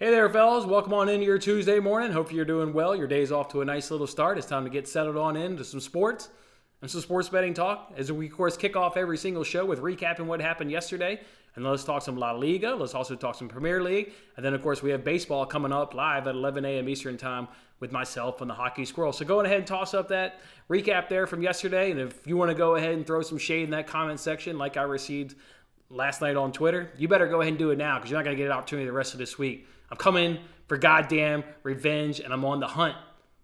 Hey there, fellas. Welcome on into your Tuesday morning. Hope you're doing well. Your day's off to a nice little start. It's time to get settled on into some sports and some sports betting talk. As we, of course, kick off every single show with recapping what happened yesterday. And let's talk some La Liga. Let's also talk some Premier League. And then, of course, we have baseball coming up live at 11 a.m. Eastern Time with myself and the Hockey Squirrel. So go ahead and toss up that recap there from yesterday. And if you want to go ahead and throw some shade in that comment section like I received last night on Twitter, you better go ahead and do it now because you're not going to get an opportunity the rest of this week. I'm coming for goddamn revenge, and I'm on the hunt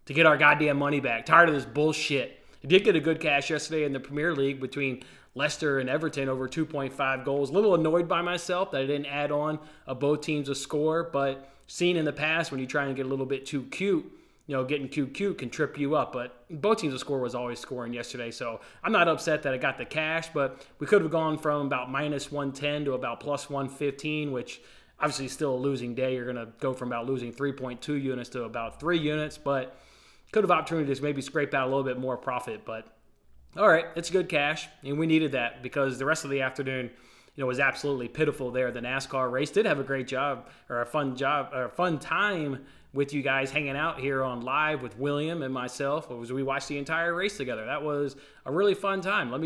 to get our goddamn money back. Tired of this bullshit. I did get a good cash yesterday in the Premier League between Leicester and Everton over 2.5 goals. A little annoyed by myself that I didn't add on both teams a score, but seen in the past when you try and get a little bit too cute, getting cute can trip you up. But both teams a score was always scoring yesterday, so I'm not upset that I got the cash, but we could have gone from about minus 110 to about plus 115, which obviously still a losing day. You're going to go from about losing 3.2 units to about 3 units, but could have opportunities to maybe scrape out a little bit more profit. But all right, it's good cash, and we needed that because the rest of the afternoon, was absolutely pitiful there. The NASCAR race did have a great job, or a fun time with you guys hanging out here on live with William and myself as we watched the entire race together. That was a really fun time. Let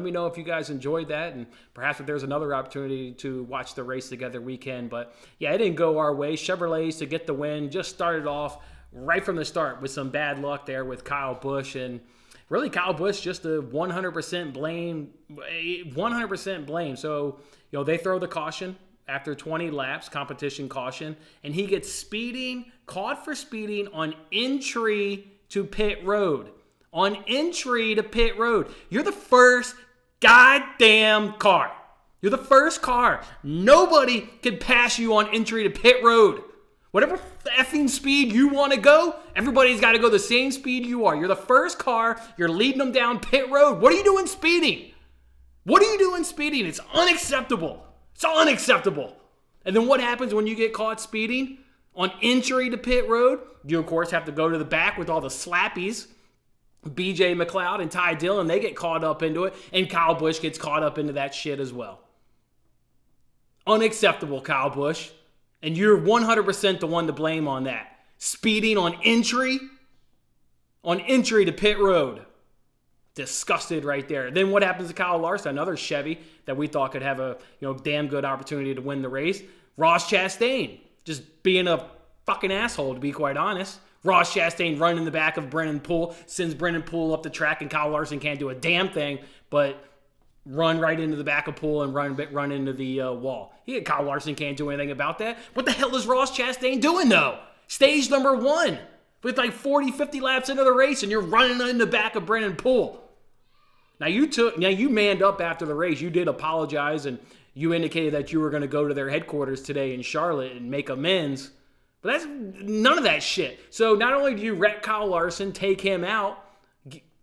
me know if you guys enjoyed that, and perhaps if there's another opportunity to watch the race together weekend. But yeah, it didn't go our way. Chevrolets to get the win. Just started off right from the start with some bad luck there with Kyle Busch, and really Kyle Busch just a 100% blame. 100% blame. So they throw the caution after 20 laps, competition caution, and he gets caught for speeding on entry to pit road. On entry to pit road. You're the first goddamn car. You're the first car. Nobody can pass you on entry to pit road. Whatever effing speed you want to go, everybody's got to go the same speed you are. You're the first car. You're leading them down pit road. What are you doing speeding? What are you doing speeding? It's unacceptable. It's unacceptable. And then what happens when you get caught speeding on entry to pit road? You, of course, have to go to the back with all the slappies. BJ McLeod and Ty Dillon, they get caught up into it. And Kyle Busch gets caught up into that shit as well. Unacceptable, Kyle Busch. And you're 100% the one to blame on that. Speeding on entry to pit road. Disgusted right there. Then what happens to Kyle Larson, another Chevy that we thought could have a damn good opportunity to win the race? Ross Chastain just being a fucking asshole, to be quite honest. Ross Chastain running in the back of Brennan Poole, sends Brennan Poole up the track, and Kyle Larson can't do a damn thing but run right into the back of Poole and run into the wall. Kyle Larson can't do anything about that. What the hell is Ross Chastain doing, though? Stage number 1 with like 40, 50 laps into the race, and you're running in the back of Brennan Poole. Now you manned up after the race. You did apologize, and you indicated that you were going to go to their headquarters today in Charlotte and make amends. But that's none of that shit. So not only do you wreck Kyle Larson, take him out,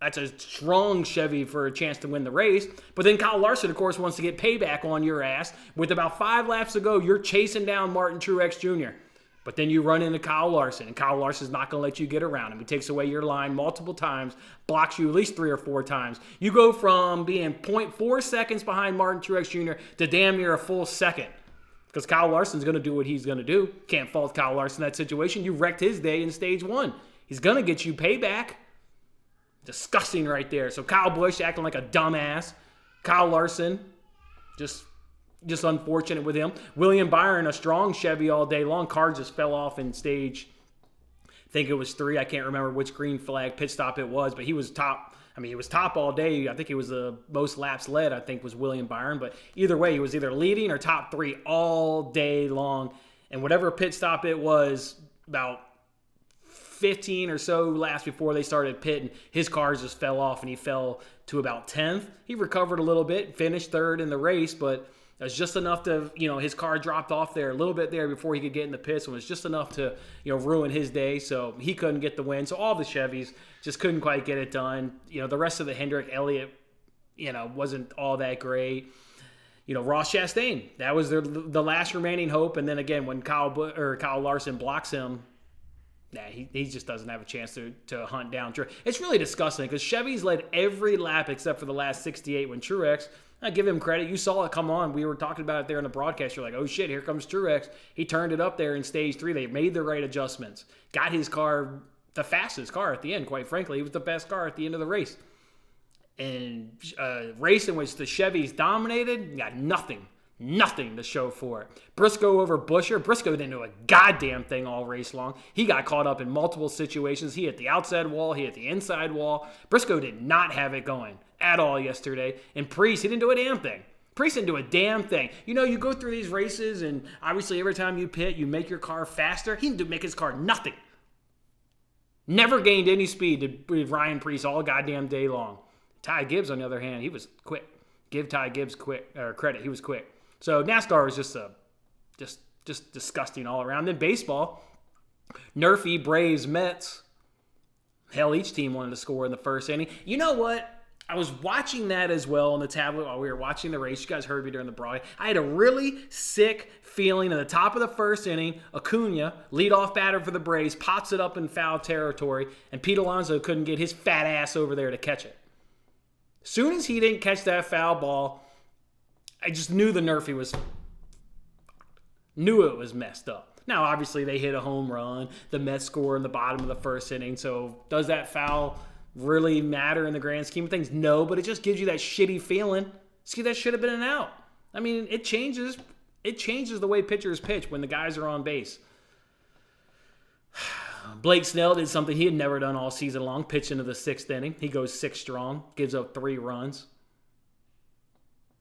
that's a strong Chevy for a chance to win the race. But then Kyle Larson, of course, wants to get payback on your ass. With about 5 laps to go, you're chasing down Martin Truex Jr. But then you run into Kyle Larson, and Kyle Larson's not going to let you get around him. He takes away your line multiple times, blocks you at least 3 or 4 times. You go from being 0.4 seconds behind Martin Truex Jr. to damn near a full second. Because Kyle Larson's going to do what he's going to do. Can't fault Kyle Larson in that situation. You wrecked his day in stage 1. He's going to get you payback. Disgusting right there. So Kyle Busch acting like a dumbass. Kyle Larson, just unfortunate with him. William Byron, a strong Chevy all day long. Car just fell off in stage, I think it was 3. I can't remember which green flag pit stop it was, but he was top. He was top all day. I think he was the most laps led, I think, was William Byron. But either way, he was either leading or top 3 all day long. And whatever pit stop it was, about 15 or so laps before they started pitting, his cars just fell off, and he fell to about 10th. He recovered a little bit, finished 3rd in the race, but it was just enough to, his car dropped off there a little bit there before he could get in the pits, and it was just enough to, ruin his day, so he couldn't get the win. So all the Chevys just couldn't quite get it done. The rest of the Hendrick, Elliott, wasn't all that great. Ross Chastain, that was the last remaining hope, and then again, when Kyle Larson blocks him, he just doesn't have a chance to hunt down Truex. It's really disgusting because Chevy's led every lap except for the last 68 when Truex I give him credit. You saw it come on. We were talking about it there in the broadcast. You're like, oh shit, here comes Truex. He turned it up there in stage 3. They made the right adjustments. Got his car, the fastest car at the end, quite frankly. He was the best car at the end of the race. And race in which the Chevys dominated, got nothing to show for it. Briscoe over Buescher. Briscoe didn't do a goddamn thing all race long. He got caught up in multiple situations. He hit the outside wall. He hit the inside wall. Briscoe did not have it going at all yesterday. And Priest, he didn't do a damn thing. Priest didn't do a damn thing. You know, you go through these races, and obviously every time you pit, you make your car faster. He didn't make his car nothing. Never gained any speed with Ryan Priest all goddamn day long. Ty Gibbs, on the other hand, he was quick. Give Ty Gibbs credit. He was quick. So NASCAR was just disgusting all around. Then baseball, NRFI, Braves, Mets. Hell, each team wanted to score in the first inning. You know what? I was watching that as well on the tablet while we were watching the race. You guys heard me during the broadcast. I had a really sick feeling at the top of the first inning. Acuna, leadoff batter for the Braves, pops it up in foul territory, and Pete Alonso couldn't get his fat ass over there to catch it. As soon as he didn't catch that foul ball, I just knew the NRFI was messed up. Now, obviously, they hit a home run. The Mets score in the bottom of the first inning. So, does that foul really matter in the grand scheme of things? No, but it just gives you that shitty feeling. See, that should have been an out. I mean, it changes the way pitchers pitch when the guys are on base. Blake Snell did something he had never done all season long, pitch into the 6th inning. He goes 6 strong, gives up 3 runs.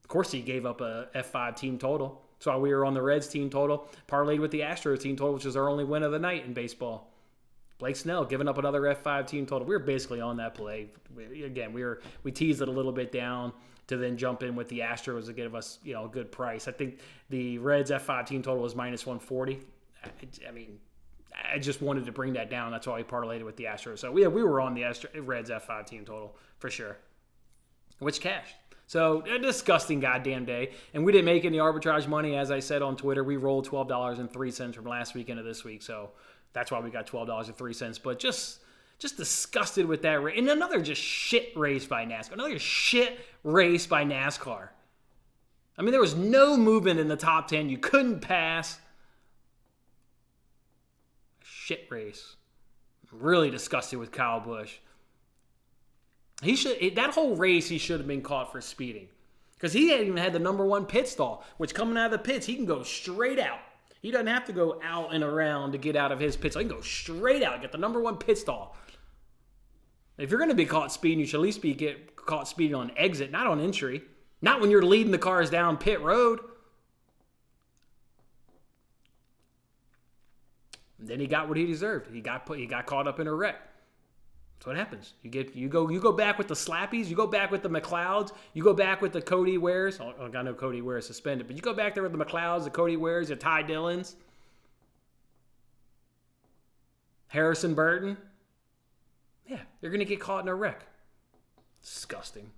Of course, he gave up a F5 team total. That's why we were on the Reds team total, parlayed with the Astros team total, which is our only win of the night in baseball. Blake Snell giving up another F5 team total. We were basically on that play. We teased it a little bit down to then jump in with the Astros to give us, a good price. I think the Reds F5 team total was minus 140. I mean, I just wanted to bring that down. That's why we parlayed it with the Astros. So we were on the Reds F5 team total for sure, which cashed. So a disgusting goddamn day. And we didn't make any arbitrage money. As I said on Twitter, we rolled $12.03 from last week into this week. So that's why we got $12.03. But just disgusted with that race. And another just shit race by NASCAR. Another shit race by NASCAR. I mean, there was no movement in the top 10. You couldn't pass. Shit race. I'm really disgusted with Kyle Busch. That whole race, he should have been caught for speeding. Because he hadn't even had the number 1 pit stall, which coming out of the pits, he can go straight out. He doesn't have to go out and around to get out of his pit stall. He can go straight out, get the number 1 pit stall. If you're going to be caught speeding, you should at least get caught speeding on exit, not on entry. Not when you're leading the cars down pit road. And then he got what he deserved. He got caught up in a wreck. That's what happens. You go back with the Slappies, you go back with the McLeods, you go back with the Cody Wares. I know Cody Ware is suspended, but you go back there with the McLeods, the Cody Wares, the Ty Dillons, Harrison Burton. Yeah, you're gonna get caught in a wreck. Disgusting.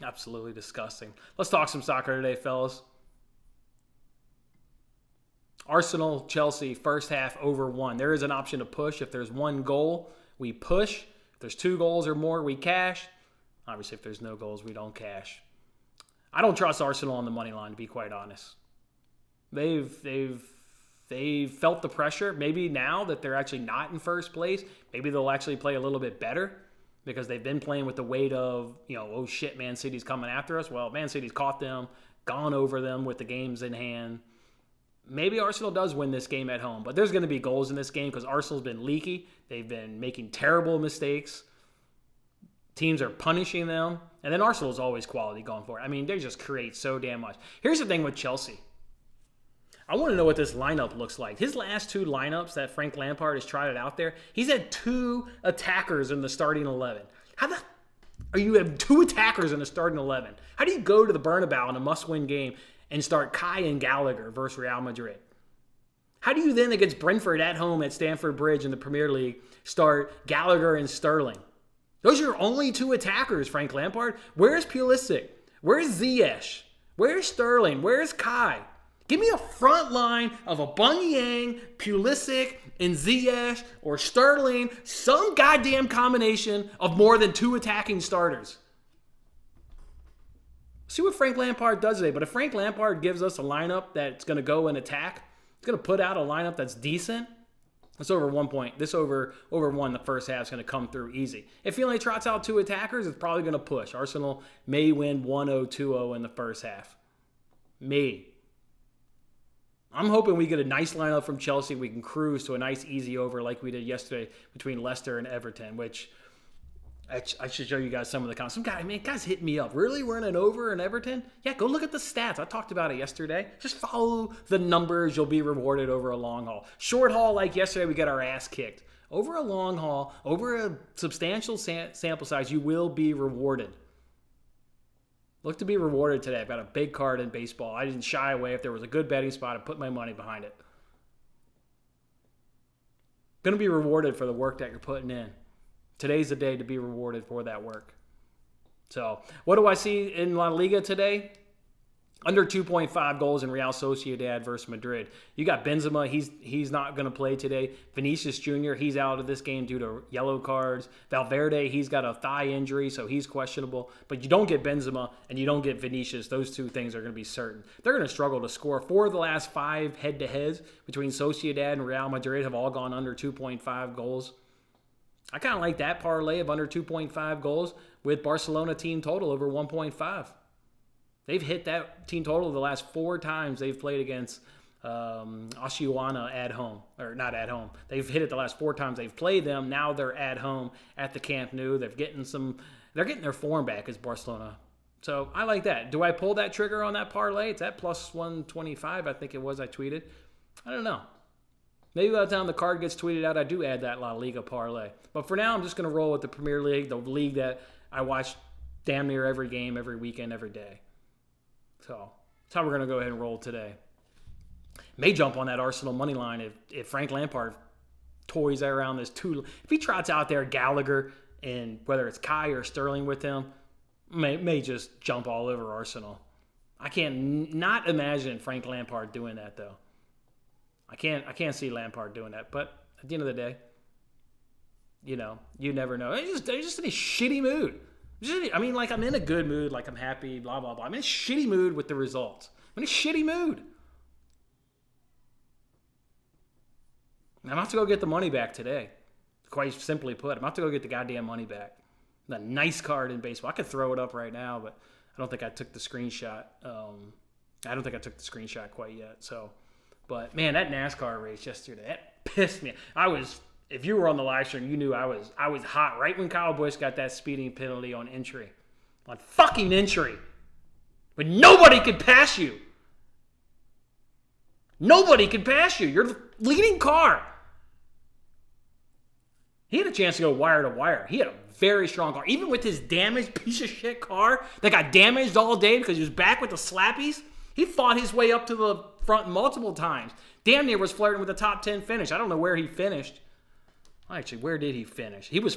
Absolutely disgusting. Let's talk some soccer today, fellas. Arsenal, Chelsea, first half over 1. There is an option to push. If there's 1 goal, we push. If there's 2 goals or more, we cash. Obviously, if there's no goals, we don't cash. I don't trust Arsenal on the money line, to be quite honest. They've felt the pressure. Maybe now that they're actually not in first place, maybe they'll actually play a little bit better because they've been playing with the weight of, oh shit, Man City's coming after us. Well, Man City's caught them, gone over them with the games in hand. Maybe Arsenal does win this game at home, but there's going to be goals in this game because Arsenal's been leaky. They've been making terrible mistakes. Teams are punishing them. And then Arsenal's always quality going for it. I mean, they just create so damn much. Here's the thing with Chelsea. I want to know what this lineup looks like. His last 2 lineups that Frank Lampard has tried it out there, he's had 2 attackers in the starting 11. You have 2 attackers in the starting 11? How do you go to the Bernabeu in a must-win game and start Kai and Gallagher versus Real Madrid? How do you then, against Brentford at home at Stamford Bridge in the Premier League, start Gallagher and Sterling? Those are your only 2 attackers, Frank Lampard. Where's Pulisic? Where's Ziyech? Where's Sterling? Where's Kai? Give me a front line of Aubameyang, Pulisic, and Ziyech or Sterling. Some goddamn combination of more than 2 attacking starters. See what Frank Lampard does today. But if Frank Lampard gives us a lineup that's going to go and attack, it's going to put out a lineup that's decent, it's over 1 point. This over 1 the first half is going to come through easy. If he only trots out 2 attackers, it's probably going to push. Arsenal may win 1-0, 2-0 in the first half. I'm hoping we get a nice lineup from Chelsea. We can cruise to a nice easy over like we did yesterday between Leicester and Everton, which I should show you guys some of the comments. Some guys hit me up. Really? We're in an over in Everton? Yeah, go look at the stats. I talked about it yesterday. Just follow the numbers. You'll be rewarded over a long haul. Short haul, like yesterday, we get our ass kicked. Over a long haul, over a substantial sample size, you will be rewarded. Look to be rewarded today. I've got a big card in baseball. I didn't shy away. If there was a good betting spot, I put my money behind it. Going to be rewarded for the work that you're putting in. Today's the day to be rewarded for that work. So, what do I see in La Liga today? Under 2.5 goals in Real Sociedad versus Madrid. You got Benzema. He's not going to play today. Vinicius Jr., he's out of this game due to yellow cards. Valverde, he's got a thigh injury, so he's questionable. But you don't get Benzema and you don't get Vinicius. Those 2 things are going to be certain. They're going to struggle to score. 4 of the last 5 head-to-heads between Sociedad and Real Madrid have all gone under 2.5 goals. I kind of like that parlay of under 2.5 goals with Barcelona team total over 1.5. They've hit that team total the last 4 times they've played against Osasuna at home. Or not at home. They've hit it the last 4 times they've played them. Now they're at home at the Camp Nou. They're getting their form back as Barcelona. So I like that. Do I pull that trigger on that parlay? It's at plus 125, I think it was. I tweeted. I don't know. Maybe by the time the card gets tweeted out, I do add that La Liga parlay. But for now, I'm just going to roll with the Premier League, the league that I watch damn near every game, every weekend, every day. So that's how we're going to go ahead and roll today. May jump on that Arsenal money line if Frank Lampard toys around this 2. If he trots out there Gallagher and whether it's Kai or Sterling with him, may just jump all over Arsenal. I can't not imagine Frank Lampard doing that though. I can't see Lampard doing that. But at the end of the day, you never know. They're just in a shitty mood. I'm in a good mood, like I'm happy, blah, blah, blah. I'm in a shitty mood with the results. I'm in a shitty mood. I'm about to go get the money back today. Quite simply put, I'm about to go get the goddamn money back. The nice card in baseball. I could throw it up right now, but I don't think I took the screenshot. Quite yet. So, but man, that NASCAR race yesterday, that pissed me. If you were on the live stream, you knew I was hot right when Kyle Busch got that speeding penalty on entry. On fucking entry. But nobody could pass you. Nobody could pass you. You're the leading car. He had a chance to go wire to wire. He had a very strong car. Even with his damaged piece of shit car that got damaged all day because he was back with the slappies, he fought his way up to the front multiple times. Damn near was flirting with the top 10 finish. I don't know where he finished. Actually, where did he finish? Did he,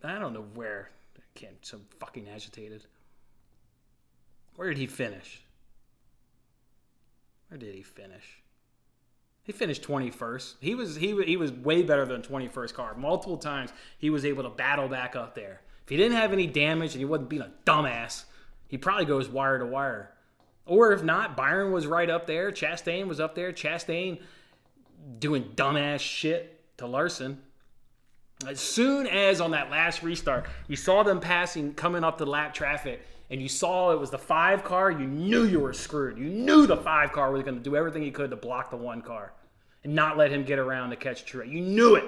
I don't know where. So fucking agitated. Where did he finish? He finished 21st. He was way better than 21st car. Multiple times he was able to battle back up there. If he didn't have any damage and he wasn't being a dumbass, he probably goes wire to wire. Or if not, Byron was right up there. Chastain was up there. Chastain doing dumbass shit to Larson. As soon as on that last restart, you saw them passing, coming up the lap traffic, and you saw it was the 5 car, you knew you were screwed. You knew the 5 car was going to do everything he could to block the 1 car and not let him get around to catch Trey. You knew it.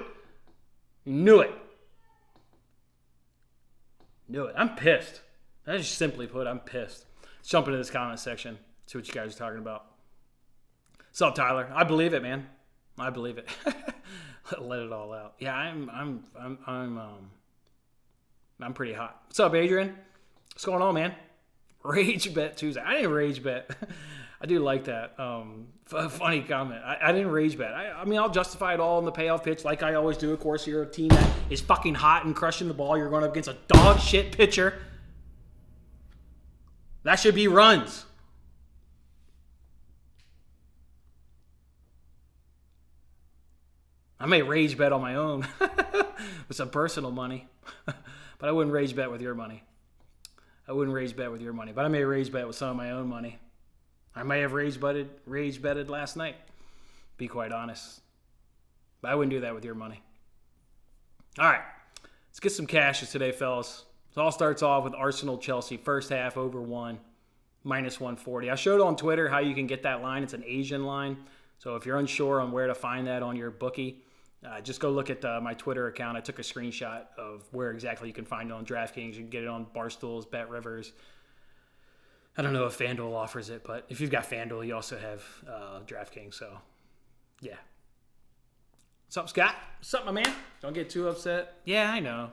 I'm pissed. That's just simply put, I'm pissed. Let's jump into this comment section, see what you guys are talking about. What's up, Tyler? I believe it, man. I believe it. Let it all out. Yeah, I'm pretty hot. What's up, Adrian? What's going on, man? Rage bet Tuesday. I didn't rage bet. I do like that. Funny comment. I didn't rage bet. I'll justify it all in the payoff pitch like I always do. Of course, you're a team that is fucking hot and crushing the ball. You're going up against a dog shit pitcher. That should be runs. I may rage bet on my own with some personal money, but I wouldn't rage bet with your money. I wouldn't rage bet with your money, but I may rage bet with some of my own money. I may have rage betted last night, be quite honest. But I wouldn't do that with your money. All right, let's get some cashes today, fellas. It all starts off with Arsenal-Chelsea, first half over 1, minus 140. I showed on Twitter how you can get that line. It's an Asian line. So if you're unsure on where to find that on your bookie, just go look at my Twitter account. I took a screenshot of where exactly you can find it on DraftKings. You can get it on Barstools, BetRivers. I don't know if FanDuel offers it, but if you've got FanDuel, you also have DraftKings. So, yeah. What's up, Scott? What's up, my man? Don't get too upset. Yeah, I know,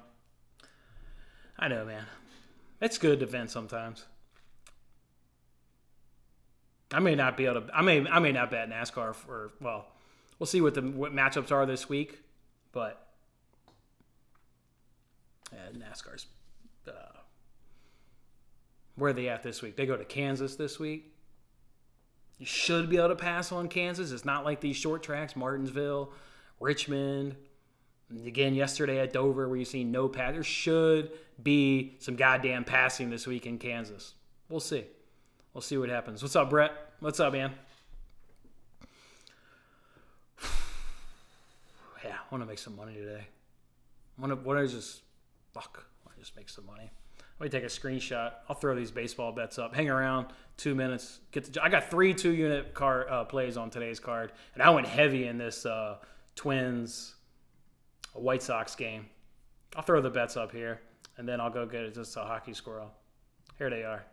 man. It's good to vent sometimes. I may not be able to. I may not bet NASCAR for. Well, we'll see what matchups are this week, but NASCAR's. Where are they at this week? They go to Kansas this week. You should be able to pass on Kansas. It's not like these short tracks, Martinsville, Richmond. Again, yesterday at Dover, where you see no pass. There should be some goddamn passing this week in Kansas. We'll see. We'll see what happens. What's up, Brett? What's up, man? Yeah, I want to make some money today. I want to just make some money. Let me take a screenshot. I'll throw these baseball bets up. Hang around 2 minutes. I got 3 2-unit plays on today's card, and I went heavy in this Twins White Sox game. I'll throw the bets up here, and then I'll go get it just a Hockey Squirrel. Here they are.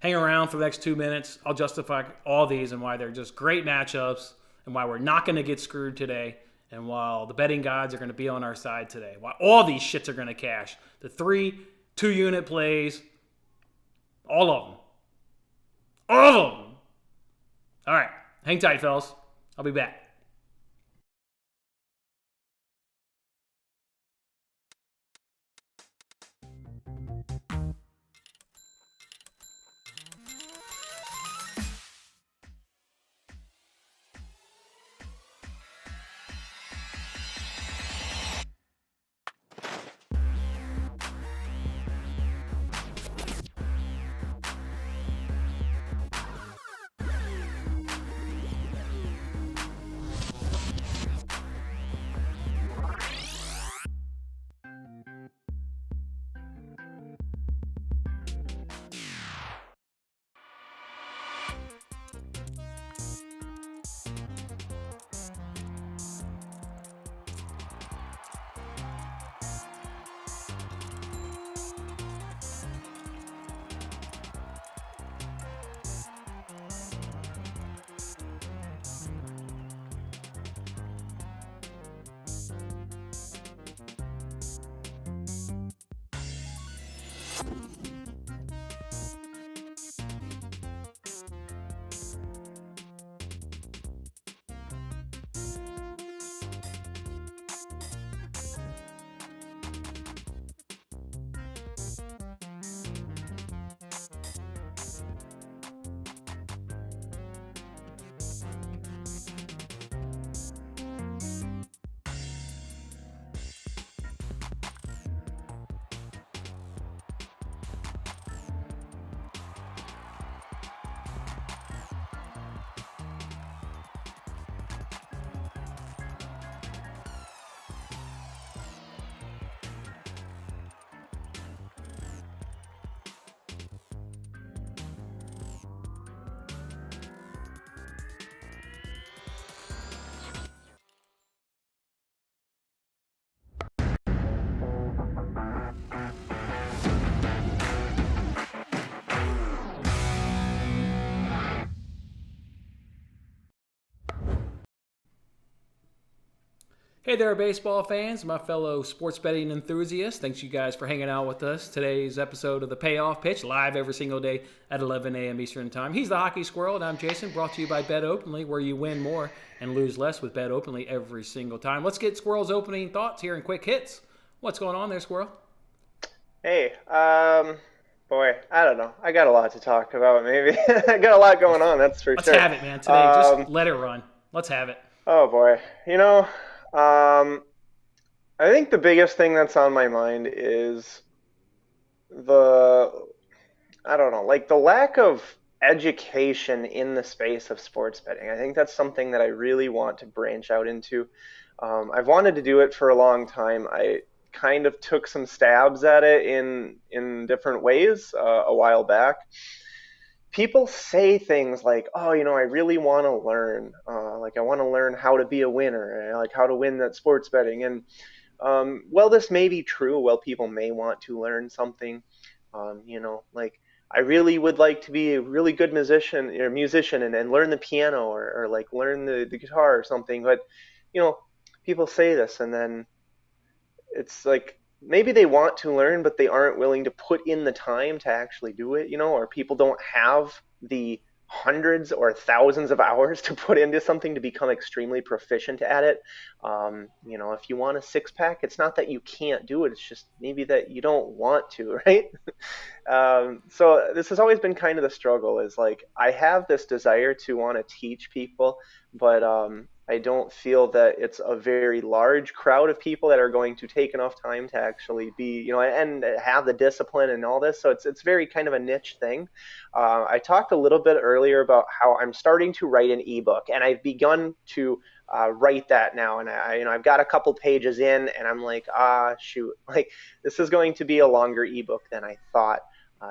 Hang around for the next 2 minutes. I'll justify all these and why they're just great matchups and why we're not going to get screwed today. And while the betting gods are going to be on our side today, while all these shits are going to cash, the 3 2-unit plays, all of them. All of them. All right. Hang tight, fellas. I'll be back. Hey there, baseball fans, my fellow sports betting enthusiasts. Thanks you guys for hanging out with us. Today's episode of the Payoff Pitch, live every single day at 11 a.m. Eastern Time. He's the Hockey Squirrel, and I'm Jason, brought to you by Bet Openly, where you win more and lose less with Bet Openly every single time. Let's get Squirrel's opening thoughts here in quick hits. What's going on there, Squirrel? Hey, boy, I don't know. I got a lot to talk about, maybe. I got a lot going on, that's for Let's sure. have it, man, today. Just let it run. Let's have it. Oh, boy. I think the biggest thing that's on my mind is the I don't know, like the lack of education in the space of sports betting. I think that's something that I really want to branch out into. I've wanted to do it for a long time. I kind of took some stabs at it in different ways a while back. People say things like, "Oh, I really want to learn. Like I want to learn how to be a winner, like how to win that sports betting." And well, this may be true. Well, people may want to learn something. Like I really would like to be a really good musician and learn the piano or like learn the guitar or something. But you know, people say this and then it's like maybe they want to learn, but they aren't willing to put in the time to actually do it, or people don't have the hundreds or thousands of hours to put into something to become extremely proficient at it. If you want a six pack, it's not that you can't do it, it's just maybe that you don't want to, right? So this has always been kind of the struggle is like I have this desire to want to teach people, but I don't feel that it's a very large crowd of people that are going to take enough time to actually be, and have the discipline and all this. So it's very kind of a niche thing. I talked a little bit earlier about how I'm starting to write an ebook, and I've begun to write that now. And I've got a couple pages in, and I'm like, shoot, like this is going to be a longer ebook than I thought.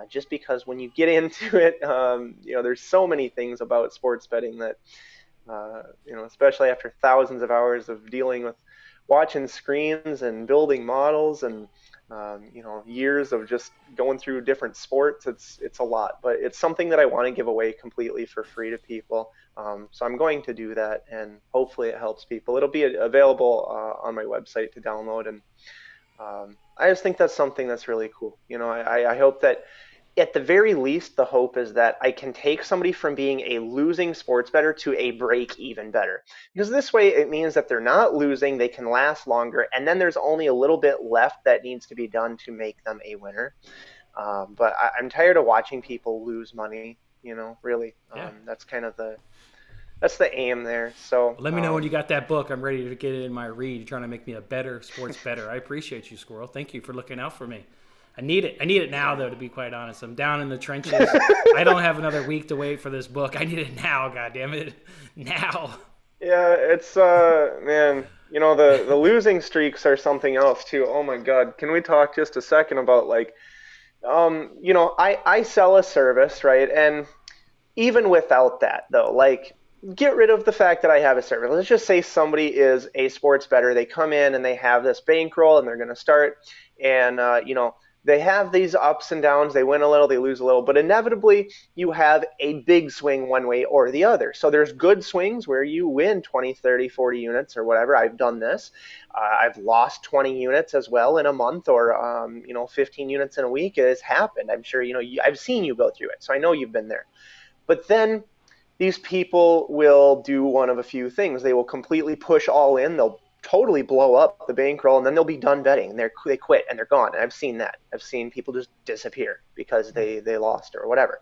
Just because when you get into it, there's so many things about sports betting that especially after thousands of hours of dealing with watching screens and building models and years of just going through different sports. It's a lot, but it's something that I want to give away completely for free to people. So I'm going to do that, and hopefully it helps people. It'll be available on my website to download, and I just think that's something that's really cool. I hope that at the very least, the hope is that I can take somebody from being a losing sports bettor to a break-even bettor. Because this way, it means that they're not losing, they can last longer, and then there's only a little bit left that needs to be done to make them a winner. But I'm tired of watching people lose money, really. Yeah. That's kind of that's the aim there. So Let me know when you got that book. I'm ready to get it in my read. You're trying to make me a better sports bettor. I appreciate you, Squirrel. Thank you for looking out for me. I need it. I need it now, though, to be quite honest. I'm down in the trenches. I don't have another week to wait for this book. I need it now, goddammit. Now. Yeah, it's man, the losing streaks are something else too. Oh my God. Can we talk just a second about like I sell a service, right? And even without that though, like get rid of the fact that I have a service. Let's just say somebody is a sports bettor. They come in and they have this bankroll and they're going to start and they have these ups and downs. They win a little, they lose a little, but inevitably you have a big swing one way or the other. So there's good swings where you win 20, 30, 40 units or whatever. I've done this. I've lost 20 units as well in a month or, 15 units in a week. It has happened. I'm sure, I've seen you go through it. So I know you've been there. But then these people will do one of a few things. They will completely push all in. They'll totally blow up the bankroll, and then they'll be done betting. They quit and they're gone. And I've seen that. I've seen people just disappear because they lost or whatever.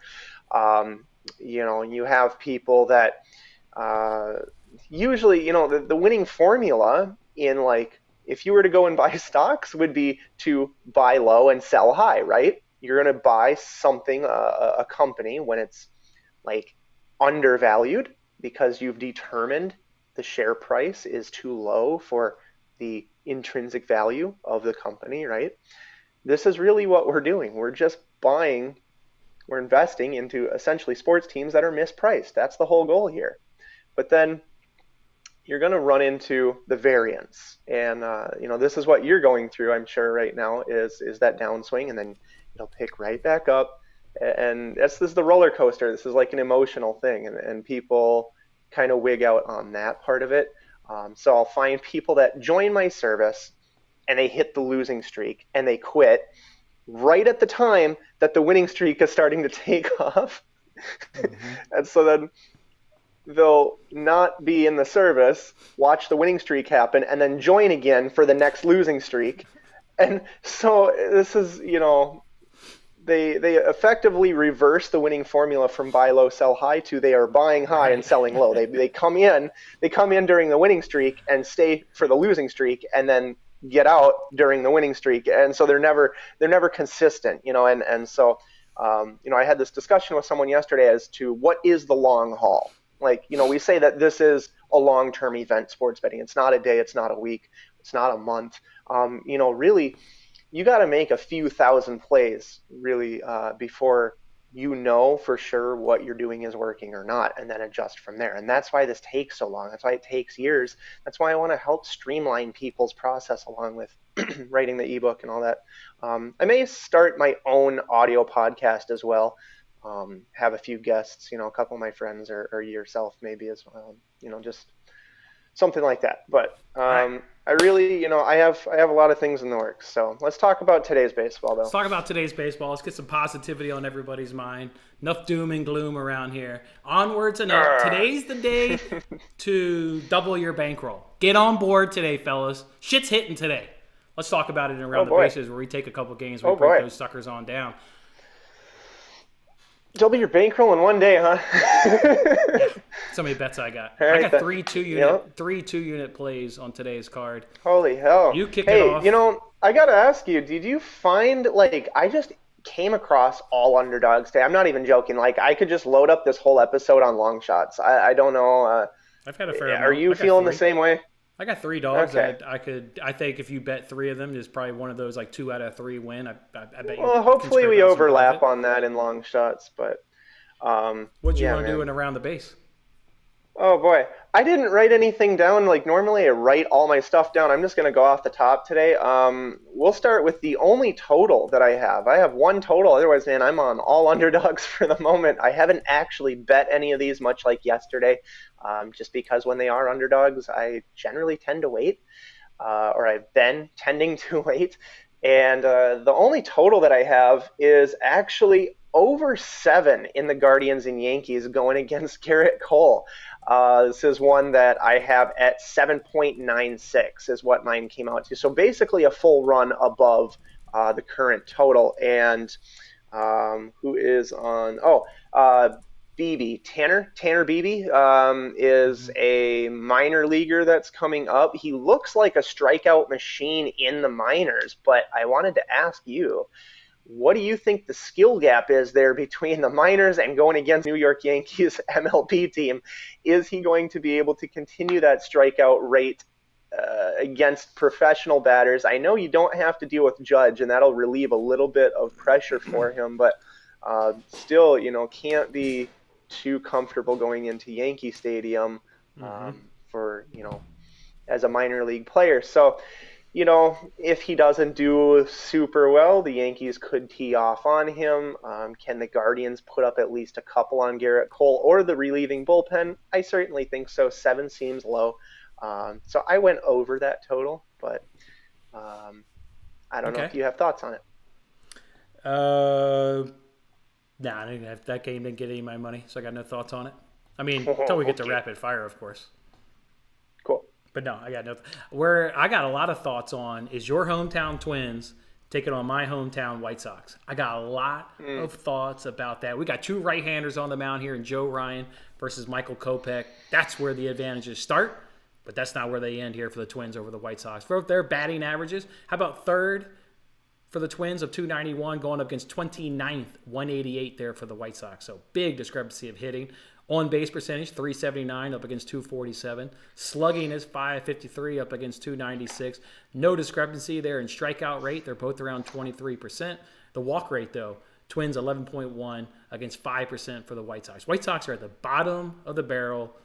You have people that usually, the winning formula in like if you were to go and buy stocks would be to buy low and sell high, right? You're going to buy something, a company when it's like undervalued because you've determined the share price is too low for the intrinsic value of the company, right? This is really what we're doing. We're investing into essentially sports teams that are mispriced. That's the whole goal here. But then you're going to run into the variance. And, this is what you're going through, I'm sure, right now is that downswing, and then it'll pick right back up. And this is the roller coaster. This is like an emotional thing, and people kind of wig out on that part of it. So I'll find people that join my service and they hit the losing streak and they quit right at the time that the winning streak is starting to take off. Mm-hmm. And so then they'll not be in the service, watch the winning streak happen, and then join again for the next losing streak. And so this is, they effectively reverse the winning formula from buy low, sell high to they are buying high and selling low. They come in during the winning streak and stay for the losing streak, and then get out during the winning streak, and so they're never consistent, and so I had this discussion with someone yesterday as to what is the long haul. Like, we say that this is a long-term event, sports betting. It's not a day, it's not a week, it's not a month. Really, you got to make a few thousand plays really before you know for sure what you're doing is working or not, and then adjust from there. And that's why this takes so long. That's why it takes years. That's why I want to help streamline people's process along with writing the ebook and all that. I may start my own audio podcast as well. Have a few guests, a couple of my friends or yourself maybe as well, just something like that. But I really, I have a lot of things in the works. So let's talk about today's baseball, though. Let's talk about today's baseball. Let's get some positivity on everybody's mind. Enough doom and gloom around here. Onwards and up. Today's the day to double your bankroll. Get on board today, fellas. Shit's hitting today. Let's talk about it in Around the Bases, where we take a couple games and we break those suckers on down. Double your bankroll in one day, huh? Yeah. So many bets I got. Right, I got three two-unit plays on today's card. Holy hell. You kick it off. I got to ask you, did you find, I just came across all underdogs today. I'm not even joking. I could just load up this whole episode on long shots. I don't know. I've had a fair amount. Are you feeling the same way? I got 3 dogs. Okay. I think if you bet 3 of them, there's probably one of those 2 out of 3 win. I bet you. Well, hopefully we overlap on that in long shots, but. What do you want to do in Around the Base? Oh boy, I didn't write anything down. Normally I write all my stuff down. I'm just gonna go off the top today. We'll start with the only total that I have. I have one total. Otherwise, man, I'm on all underdogs for the moment. I haven't actually bet any of these, much like yesterday, just because when they are underdogs, I generally tend to wait, or I've been tending to wait. And the only total that I have is actually over 7 in the Guardians and Yankees going against Garrett Cole. This is one that I have at 7.96 is what mine came out to. So basically a full run above the current total. And who is on? Beebe, Tanner Beebe is a minor leaguer that's coming up. He looks like a strikeout machine in the minors, but I wanted to ask you, what do you think the skill gap is there between the minors and going against New York Yankees MLB team? Is he going to be able to continue that strikeout rate against professional batters? I know you don't have to deal with Judge, and that'll relieve a little bit of pressure for him, but still, can't be too comfortable going into Yankee Stadium for, as a minor league player. So, if he doesn't do super well, the Yankees could tee off on him. Can the Guardians put up at least a couple on Garrett Cole or the relieving bullpen? I certainly think so. 7 seems low. So I went over that total, but I don't know if you have thoughts on it. Nah, that game didn't get any of my money, so I got no thoughts on it. I mean, until we get to rapid fire, of course. Cool. But no, I got no. Where I got a lot of thoughts on is your hometown Twins taking on my hometown White Sox. I got a lot of thoughts about that. We got 2 right-handers on the mound here in Joe Ryan versus Michael Kopech. That's where the advantages start, but that's not where they end here for the Twins over the White Sox. For their batting averages, how about third for the Twins of 291 going up against 29th, 188 there for the White Sox. So big discrepancy of hitting. On-base percentage, 379 up against 247. Slugging is 553 up against 296. No discrepancy there in strikeout rate. They're both around 23%. The walk rate, though, Twins 11.1 against 5% for the White Sox. White Sox are at the bottom of the barrel,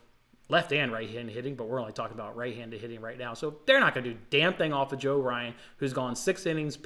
left and right-handed hitting, but we're only talking about right-handed hitting right now. So they're not going to do damn thing off of Joe Ryan, who's gone 6 innings,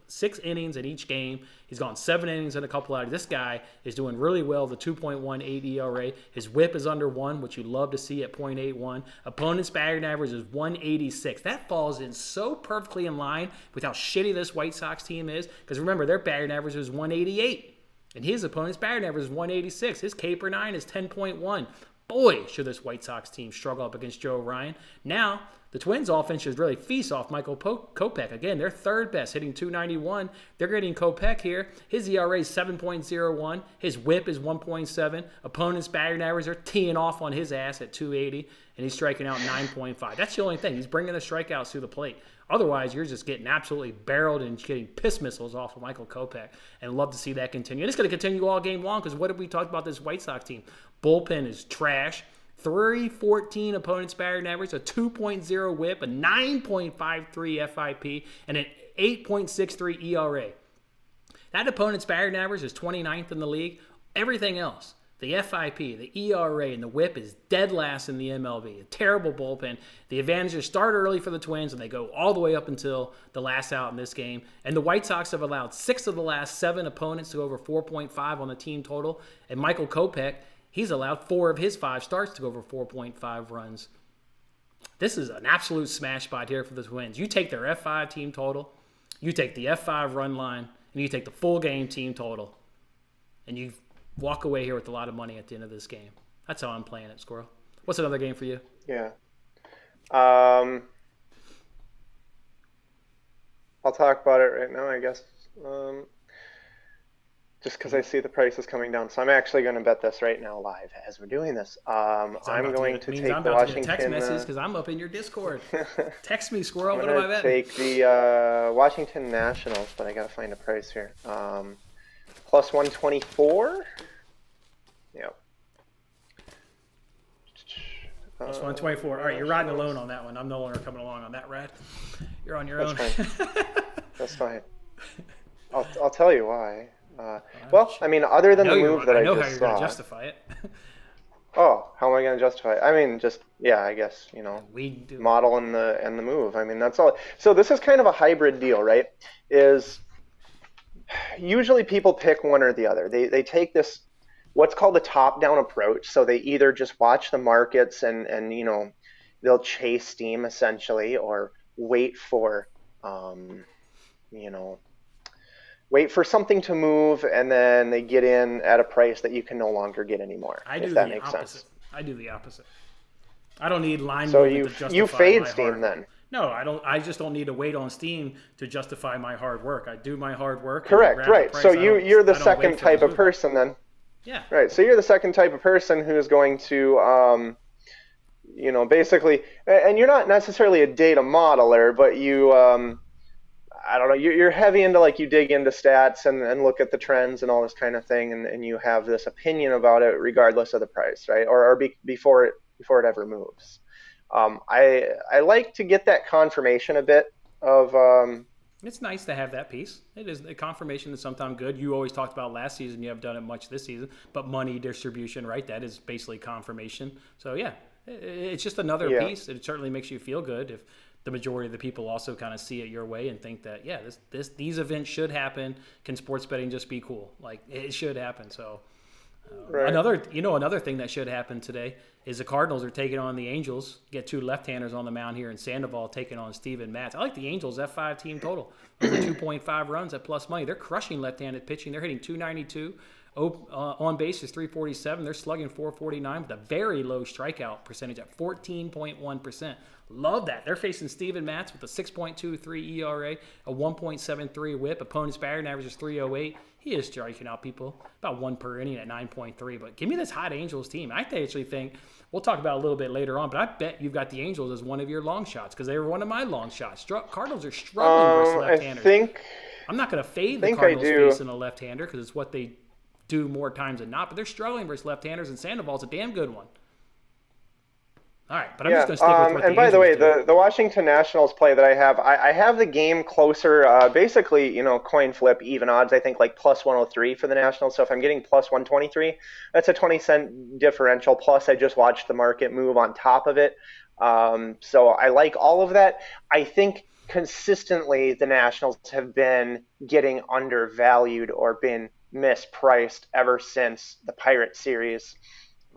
6 innings in each game. He's gone 7 innings in a couple outings. This guy is doing really well, the 2.18 ERA. His whip is under 1, which you love to see at .81. Opponent's batting average is 186. That falls in so perfectly in line with how shitty this White Sox team is, because remember, their batting average is 188. And his opponent's batting average is 186. His K per 9 is 10.1. boy, should this White Sox team struggle up against Joe Ryan. Now, the Twins offense should really feast off Michael Kopech. Again, they're third best, hitting .291. They're getting Kopech here. His ERA is 7.01. His whip is 1.7. Opponents' batting average are teeing off on his ass at .280, and he's striking out 9.5. That's the only thing. He's bringing the strikeouts through the plate. Otherwise, you're just getting absolutely barreled and getting piss missiles off of Michael Kopech. And love to see that continue. And it's going to continue all game long because what have we talked about this White Sox team? Bullpen is trash. 314 opponents' batting average, a 2.0 whip, a 9.53 FIP, and an 8.63 ERA. That opponent's batting average is 29th in the league. Everything else, the FIP, the ERA, and the whip is dead last in the MLB. A terrible bullpen. The advantages start early for the Twins, and they go all the way up until the last out in this game. And the White Sox have allowed 6 of the last 7 opponents to go over 4.5 on the team total. And Michael Kopech, he's allowed 4 of his 5 starts to go over 4.5 runs. This is an absolute smash spot here for the Twins. You take their F5 team total, you take the F5 run line, and you take the full game team total, and you walk away here with a lot of money at the end of this game. That's how I'm playing it, Squirrel. What's another game for you? Yeah. I'll talk about it right now, I guess. Just because I see the prices coming down. So I'm actually going to bet this right now live as we're doing this. I'm going to take the Washington... text message because I'm up in your Discord. Text me, Squirrel. What am I betting? Take the Washington Nationals, but I got to find a price here. Plus 124. Yep. Plus 124. All right, you're riding alone on that one. I'm no longer coming along on that ride. You're on your own. That's fine. I'll tell you why. Well, I mean, other than the move that I just saw. I know how you're going to justify it. Oh, how am I going to justify it? I mean, just, yeah, I guess, model and the move. I mean, that's all. So this is kind of a hybrid deal, right? Is usually people pick one or the other. They take this, what's called the top-down approach. So they either just watch the markets and they'll chase steam essentially, or wait for, wait for something to move, and then they get in at a price that you can no longer get anymore. If that makes sense. I do the opposite. I don't need line so movement to justify you fade my steam hard work. Then. No, I don't. I just don't need to wait on steam to justify my hard work. I do my hard work. Correct, right. So you're the second type of person then. Yeah. Right. So you're the second type of person who's going to, basically, and you're not necessarily a data modeler, but you. I don't know, you're heavy into, like, you dig into stats and look at the trends and all this kind of thing, and you have this opinion about it regardless of the price, right? Or before it ever moves. I like to get that confirmation a bit of... It's nice to have that piece. It is. A confirmation is sometimes good. You always talked about last season. You haven't done it much this season. But money distribution, right? That is basically confirmation. So, yeah, it's just another piece. It certainly makes you feel good if the majority of the people also kind of see it your way and think that, yeah, these events should happen. Can sports betting just be cool? Like, it should happen. So right. Another thing that should happen today is the Cardinals are taking on the Angels. Get 2 left-handers on the mound here in Sandoval taking on Steven Matz. I like the Angels F5 team total over 2.5 runs at plus money. They're crushing left-handed pitching. They're hitting 292. On base is 347. They're slugging 449 with a very low strikeout percentage at 14.1%. Love that. They're facing Steven Matz with a 6.23 ERA, a 1.73 whip. Opponent's batting average is 308. He is striking out people about 1 per inning at 9.3. But give me this hot Angels team. I actually think, we'll talk about it a little bit later on, but I bet you've got the Angels as one of your long shots because they were one of my long shots. Cardinals are struggling versus left-handers. I'm not going to fade the Cardinals facing a left-hander because it's what they do more times than not, but they're struggling versus left-handers, and Sandoval's a damn good one. All right, but I'm just going to stick with what and by the way, the Washington Nationals play that I have the game closer, basically, coin flip, even odds, I think like plus 103 for the Nationals. So if I'm getting plus 123, that's a 20-cent differential. Plus, I just watched the market move on top of it. So I like all of that. I think consistently the Nationals have been getting undervalued or been mispriced ever since the Pirate series.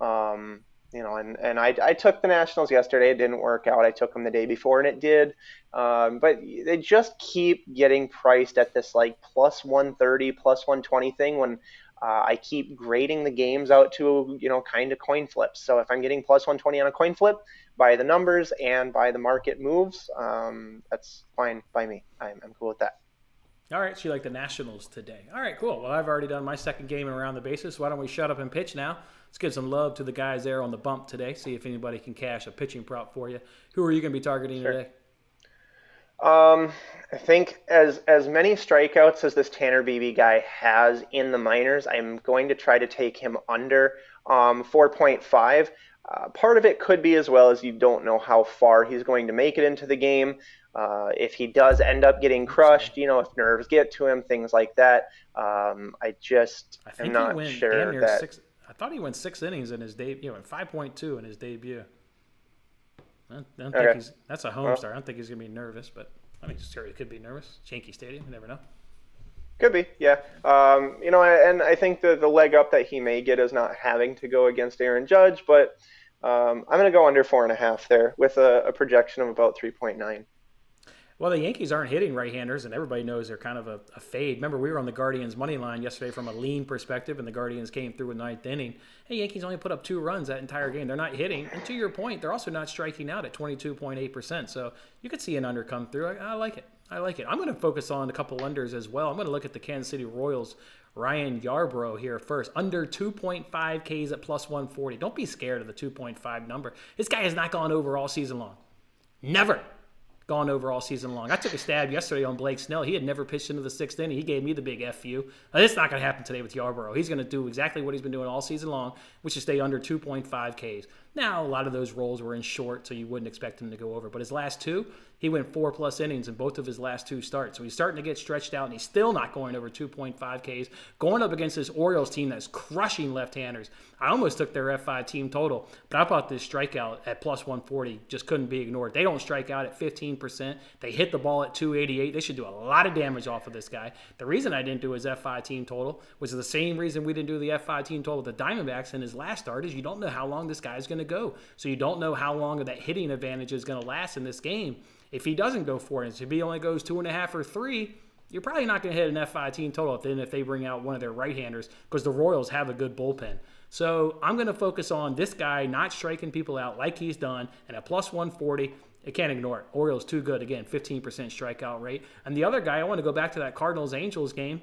And I took the Nationals yesterday. It didn't work out. I took them the day before, and it did. But they just keep getting priced at this like plus 130, plus 120 thing when I keep grading the games out to, kind of coin flips. So if I'm getting plus 120 on a coin flip by the numbers and by the market moves, that's fine by me. I'm cool with that. All right, so you like the Nationals today. All right, cool. Well, I've already done my second game around the bases. Why don't we shut up and pitch now? Let's give some love to the guys there on the bump today. See if anybody can cash a pitching prop for you. Who are you going to be targeting today? I think as many strikeouts as this Tanner Beebe guy has in the minors, I'm going to try to take him under 4.5. Part of it could be as well as you don't know how far he's going to make it into the game. If he does end up getting crushed, if nerves get to him, things like that. I just am not sure that. I thought he went 6 innings in his debut. He went 5.2 in his debut. I don't think that's a home start. I don't think he's going to be nervous, but I mean, sure, he could be nervous. Yankee Stadium, you never know. Could be, yeah. And I think the leg up that he may get is not having to go against Aaron Judge, but I'm going to go under 4.5 there with a projection of about 3.9. Well, the Yankees aren't hitting right-handers, and everybody knows they're kind of a fade. Remember, we were on the Guardians' money line yesterday from a lean perspective, and the Guardians came through in ninth inning. Hey, Yankees only put up 2 runs that entire game. They're not hitting. And to your point, they're also not striking out at 22.8%. So you could see an under come through. I like it. I like it. I'm going to focus on a couple unders as well. I'm going to look at the Kansas City Royals' Ryan Yarbrough here first. Under 2.5 Ks at plus 140. Don't be scared of the 2.5 number. This guy has not gone over all season long. Never gone over all season long. I took a stab yesterday on Blake Snell. He had never pitched into the 6th inning. He gave me the big FU. It's not going to happen today with Yarbrough. He's going to do exactly what he's been doing all season long, which is stay under 2.5 Ks. Now, a lot of those rolls were in short, so you wouldn't expect him to go over. But his last 2, he went 4+ innings in both of his last 2 starts. So he's starting to get stretched out, and he's still not going over 2.5 Ks. Going up against this Orioles team that's crushing left-handers. I almost took their F5 team total, but I thought this strikeout at plus 140 just couldn't be ignored. They don't strike out at 15%. They hit the ball at 288. They should do a lot of damage off of this guy. The reason I didn't do his F5 team total was the same reason we didn't do the F5 team total with the Diamondbacks in his last start is you don't know how long this guy's going to go. So you don't know how long that hitting advantage is going to last in this game. If he doesn't go 4 innings, if he only goes 2.5 or 3, you're probably not going to hit an F5 team total if they bring out one of their right-handers because the Royals have a good bullpen. So I'm going to focus on this guy not striking people out like he's done, and at plus 140, I can't ignore it. Orioles too good. Again, 15% strikeout rate. And the other guy, I want to go back to that Cardinals-Angels game.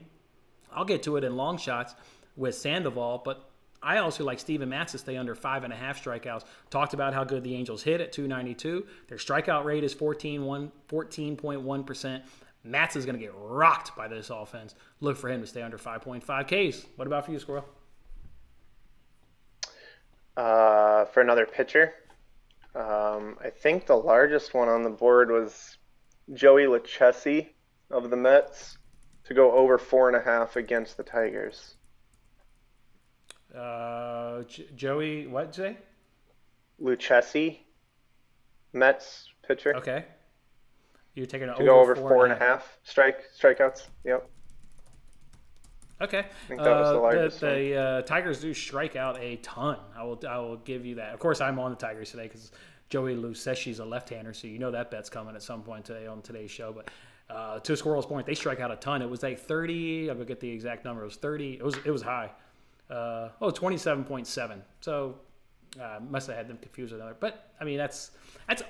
I'll get to it in long shots with Sandoval, but I also like Steven Matz to stay under 5.5 strikeouts. Talked about how good the Angels hit at 292. Their strikeout rate is 14.1%. Matz is going to get rocked by this offense. Look for him to stay under 5.5 Ks. What about for you, Squirrel? For another pitcher, I think the largest one on the board was Joey Lucchesi of the Mets to go over 4.5 against the Tigers. Joey, what, Jay? Lucchesi, Mets pitcher. Okay. You're taking it to go over 4.5 strikeouts. Yep. Okay. I think that was the largest one. The Tigers do strike out a ton. I will give you that. Of course, I'm on the Tigers today because Joey Lucchesi's a left-hander, so you know that bet's coming at some point today on today's show. But to Squirrel's point, they strike out a ton. It was like 30. I'll go get the exact number. It was 30. It was high. 27.7. So must have had them confused with another. But I mean, that's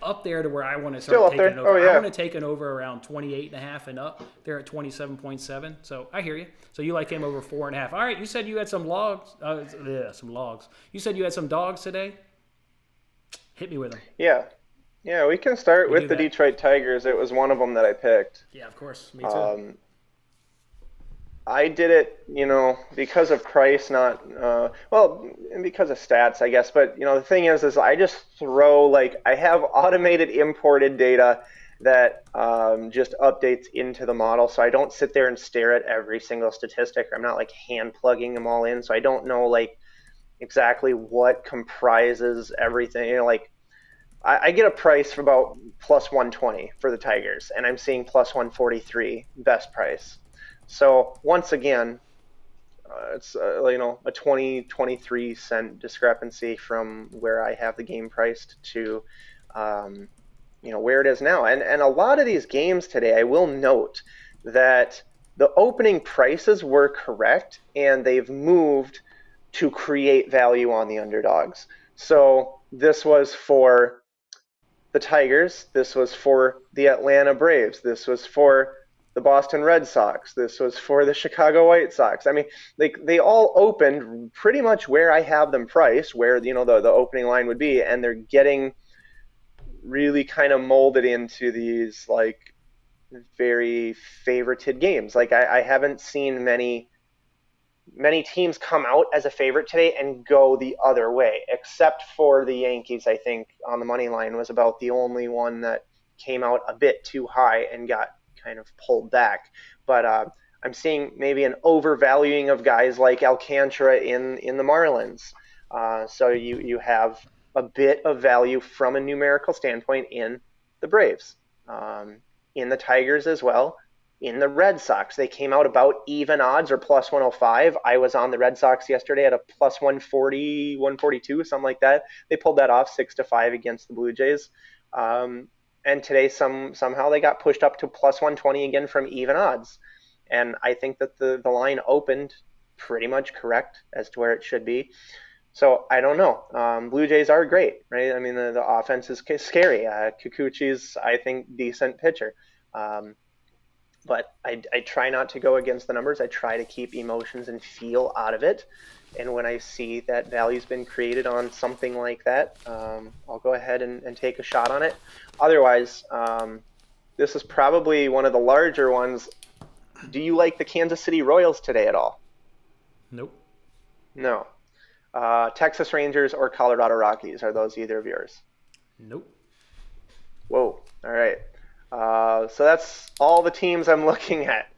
up there to where I want to start taking over. Oh, yeah. I want to take it over around 28.5 and up. They're at 27.7. So I hear you. So you like him over 4.5. All right. You said you had some logs. Some logs. You said you had some dogs today. Hit me with them. Yeah. Yeah, we can start with the Detroit Tigers. It was one of them that I picked. Yeah, of course. Me too. I did it, because of price, not and because of stats, I guess. But the thing is I just throw I have automated imported data that just updates into the model, so I don't sit there and stare at every single statistic. I'm not hand plugging them all in, so I don't know exactly what comprises everything. I get a price for about plus 120 for the Tigers, and I'm seeing plus 143 best price. So once again, it's a 23 cent discrepancy from where I have the game priced to where it is now. And a lot of these games today, I will note that the opening prices were correct, and they've moved to create value on the underdogs. So this was for the Tigers. This was for the Atlanta Braves. This was for the Boston Red Sox. This was for the Chicago White Sox. I mean, they all opened pretty much where I have them priced, where the opening line would be, and they're getting really kind of molded into these like very favorited games. Like I haven't seen many teams come out as a favorite today and go the other way, except for the Yankees. I think on the money line was about the only one that came out a bit too high and got kind of pulled back. But I'm seeing maybe an overvaluing of guys like Alcantara in the Marlins. So you have a bit of value from a numerical standpoint in the Braves, in the Tigers as well. In the Red Sox, they came out about even odds or plus 105. I was on the Red Sox yesterday at a plus 140, 142, something like that. They pulled that off 6-5 against the Blue Jays. And today somehow they got pushed up to plus 120 again from even odds. And I think that the line opened pretty much correct as to where it should be. So I don't know. Blue Jays are great, right? I mean, the offense is scary. Kikuchi's, I think, decent pitcher. But I try not to go against the numbers. I try to keep emotions and feel out of it. And when I see that value's been created on something like that, I'll go ahead and take a shot on it. Otherwise, this is probably one of the larger ones. Do you like the Kansas City Royals today at all? Nope. No. Texas Rangers or Colorado Rockies, are those either of yours? Nope. Whoa. All right. So that's all the teams I'm looking at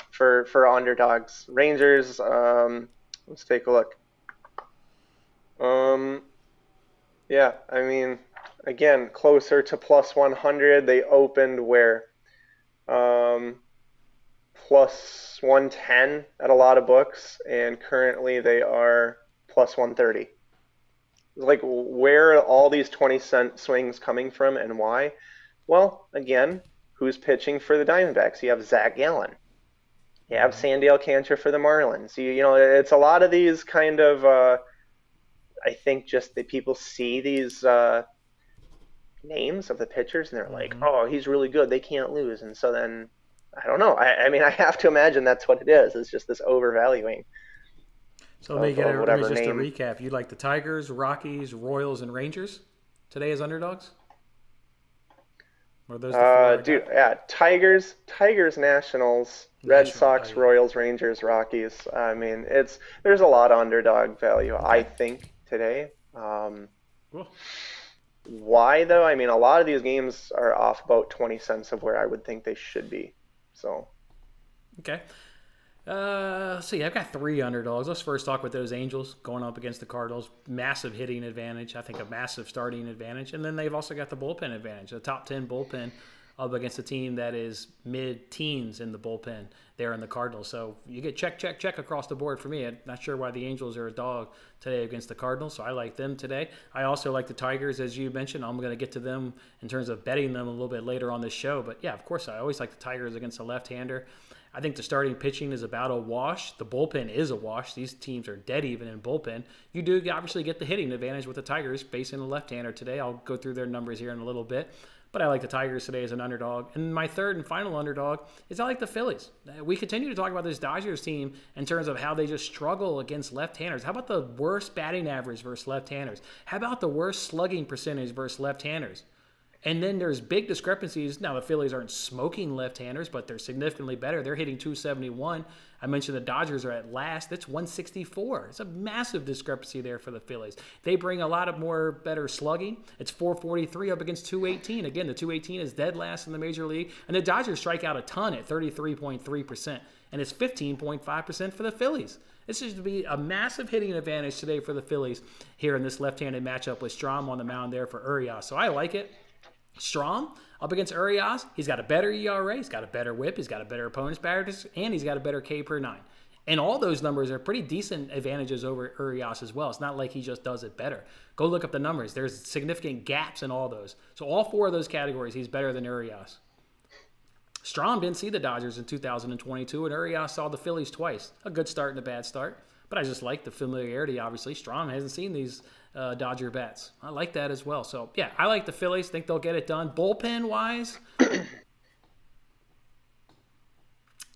for underdogs. Rangers, let's take a look. Yeah, I mean, again, closer to plus 100. They opened where plus 110 at a lot of books, and currently they are plus 130. Like, where are all these 20-cent swings coming from and why? Well, again, who's pitching for the Diamondbacks? You have Zach Gallen. You have Sandy Alcantara for the Marlins. It's a lot of these kind of, I think just that people see these names of the pitchers and they're like, oh, he's really good. They can't lose. And so then, I don't know. I mean, I have to imagine that's what it is. It's just this overvaluing. So let me just to recap. You like the Tigers, Rockies, Royals, and Rangers today as underdogs? Or those Tigers, Nationals, Red Sox, Royals, Rangers, Rockies. I mean, there's a lot of underdog value, I think, today. Cool. Why though? I mean, a lot of these games are off about 20 cents of where I would think they should be. So. Okay. I've got 3 underdogs. Let's first talk with those Angels going up against the Cardinals. Massive hitting advantage. I think a massive starting advantage. And then they've also got the bullpen advantage. The top 10 bullpen up against a team that is mid-teens in the bullpen there in the Cardinals. So you get check across the board for me. I'm not sure why the Angels are a dog today against the Cardinals, so I like them today. I also like the Tigers, as you mentioned. I'm going to get to them in terms of betting them a little bit later on this show. But, yeah, of course, I always like the Tigers against a left-hander. I think the starting pitching is about a wash. The bullpen is a wash. These teams are dead even in bullpen. You do obviously get the hitting advantage with the Tigers facing a left-hander today. I'll go through their numbers here in a little bit. But I like the Tigers today as an underdog. And my third and final underdog is I like the Phillies. We continue to talk about this Dodgers team in terms of how they just struggle against left-handers. How about the worst batting average versus left-handers? How about the worst slugging percentage versus left-handers? And then there's big discrepancies. Now, the Phillies aren't smoking left-handers, but they're significantly better. They're hitting 271. I mentioned the Dodgers are at last. That's 164. It's a massive discrepancy there for the Phillies. They bring a lot of more better slugging. It's 443 up against 218. Again, the 218 is dead last in the major league. And the Dodgers strike out a ton at 33.3%. And it's 15.5% for the Phillies. This is to be a massive hitting advantage today for the Phillies here in this left-handed matchup with Strahm on the mound there for Urias. So I like it. Strahm up against Urias, he's got a better ERA, he's got a better whip, he's got a better opponent's batters, and he's got a better K per 9. And all those numbers are pretty decent advantages over Urias as well. It's not like he just does it better. Go look up the numbers. There's significant gaps in all those. So all 4 of those categories, he's better than Urias. Strom didn't see the Dodgers in 2022, and Urias saw the Phillies twice. A good start and a bad start. But I just like the familiarity, obviously. Strom hasn't seen these Dodger bats. I like that as well. So, yeah, I like the Phillies. Think they'll get it done. Bullpen-wise,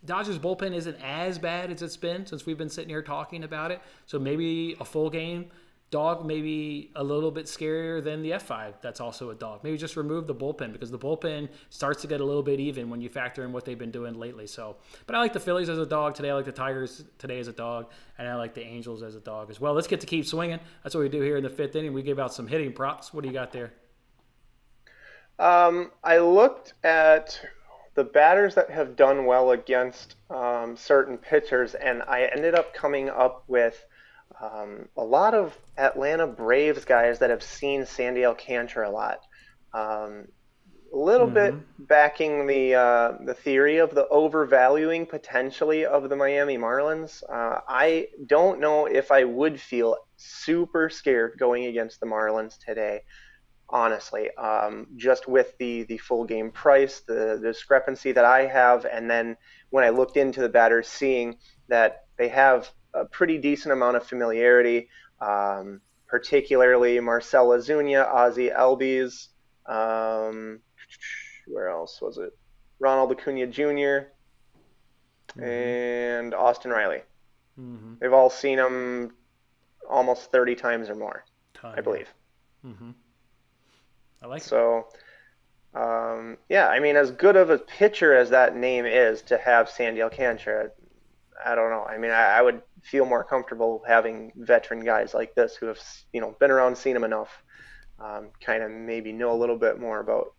Dodgers bullpen isn't as bad as it's been since we've been sitting here talking about it. So maybe a full game dog, maybe a little bit scarier than the F5. That's also a dog. Maybe just remove the bullpen because the bullpen starts to get a little bit even when you factor in what they've been doing lately. So, but I like the Phillies as a dog today. I like the Tigers today as a dog, and I like the Angels as a dog as well. Let's get to keep swinging. That's what we do here in the fifth inning. We give out some hitting props. What do you got there? I looked at the batters that have done well against certain pitchers, and I ended up coming up with a lot of Atlanta Braves guys that have seen Sandy Alcantara a lot. A little bit backing the theory of the overvaluing potentially of the Miami Marlins. I don't know if I would feel super scared going against the Marlins today, honestly. Just with the full game price, the discrepancy that I have, and then when I looked into the batters, seeing that they have a pretty decent amount of familiarity, particularly Marcell Ozuna, Ozzie Albies, where else was it? Ronald Acuna Jr. And Austin Riley. They've all seen him almost 30 times or more, I believe. I like it. So, yeah, I mean, as good of a pitcher as that name is to have Sandy Alcantara, I don't know. I mean, I would feel more comfortable having veteran guys like this who have, been around, seen him enough, kind of maybe know a little bit more about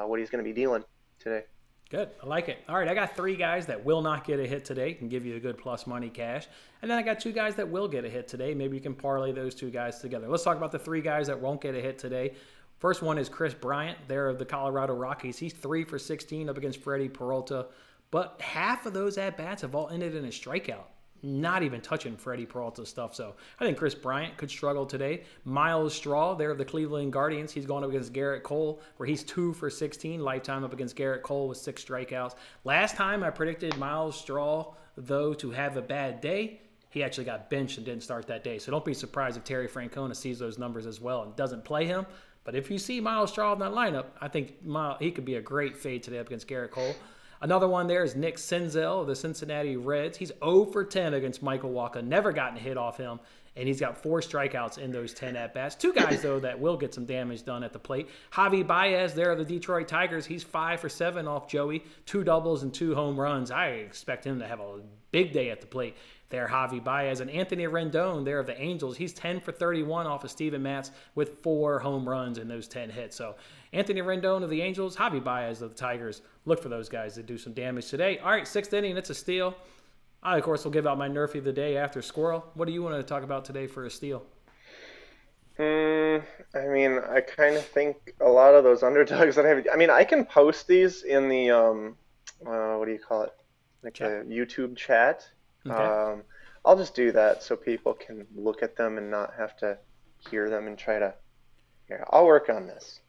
what he's going to be dealing today. Good. I like it. All right, I got 3 guys that will not get a hit today. Can give you a good plus money cash. And then I got 2 guys that will get a hit today. Maybe you can parlay those 2 guys together. Let's talk about the 3 guys that won't get a hit today. First one is Chris Bryant, there of the Colorado Rockies. He's 3 for 16 up against Freddie Peralta. But half of those at-bats have all ended in a strikeout. Not even touching Freddie Peralta's stuff. So I think Chris Bryant could struggle today. Miles Straw, there of the Cleveland Guardians. He's going up against Garrett Cole, where he's 2 for 16. Lifetime up against Garrett Cole with 6 strikeouts. Last time I predicted Miles Straw, though, to have a bad day. He actually got benched and didn't start that day. So don't be surprised if Terry Francona sees those numbers as well and doesn't play him. But if you see Miles Straw in that lineup, I think he could be a great fade today up against Garrett Cole. Another one there is Nick Senzel of the Cincinnati Reds. He's 0 for 10 against Michael Wacha. Never gotten a hit off him, and he's got 4 strikeouts in those 10 at-bats. 2 guys, though, that will get some damage done at the plate. Javi Baez there of the Detroit Tigers. He's 5 for 7 off Joey. 2 doubles and 2 home runs. I expect him to have a big day at the plate there, Javi Baez. And Anthony Rendon there of the Angels. He's 10 for 31 off of Steven Matz with 4 home runs in those 10 hits. So Anthony Rendon of the Angels, Javi Baez of the Tigers. Look for those guys to do some damage today. All right, 6th inning, it's a steal. I, of course, will give out my Nerfy of the day after Squirrel. What do you want to talk about today for a steal? I mean, I kind of think a lot of those underdogs that I can post these in the, what do you call it? Like chat. a YouTube chat. Okay. I'll just do that so people can look at them and not have to hear them and try to, I'll work on this.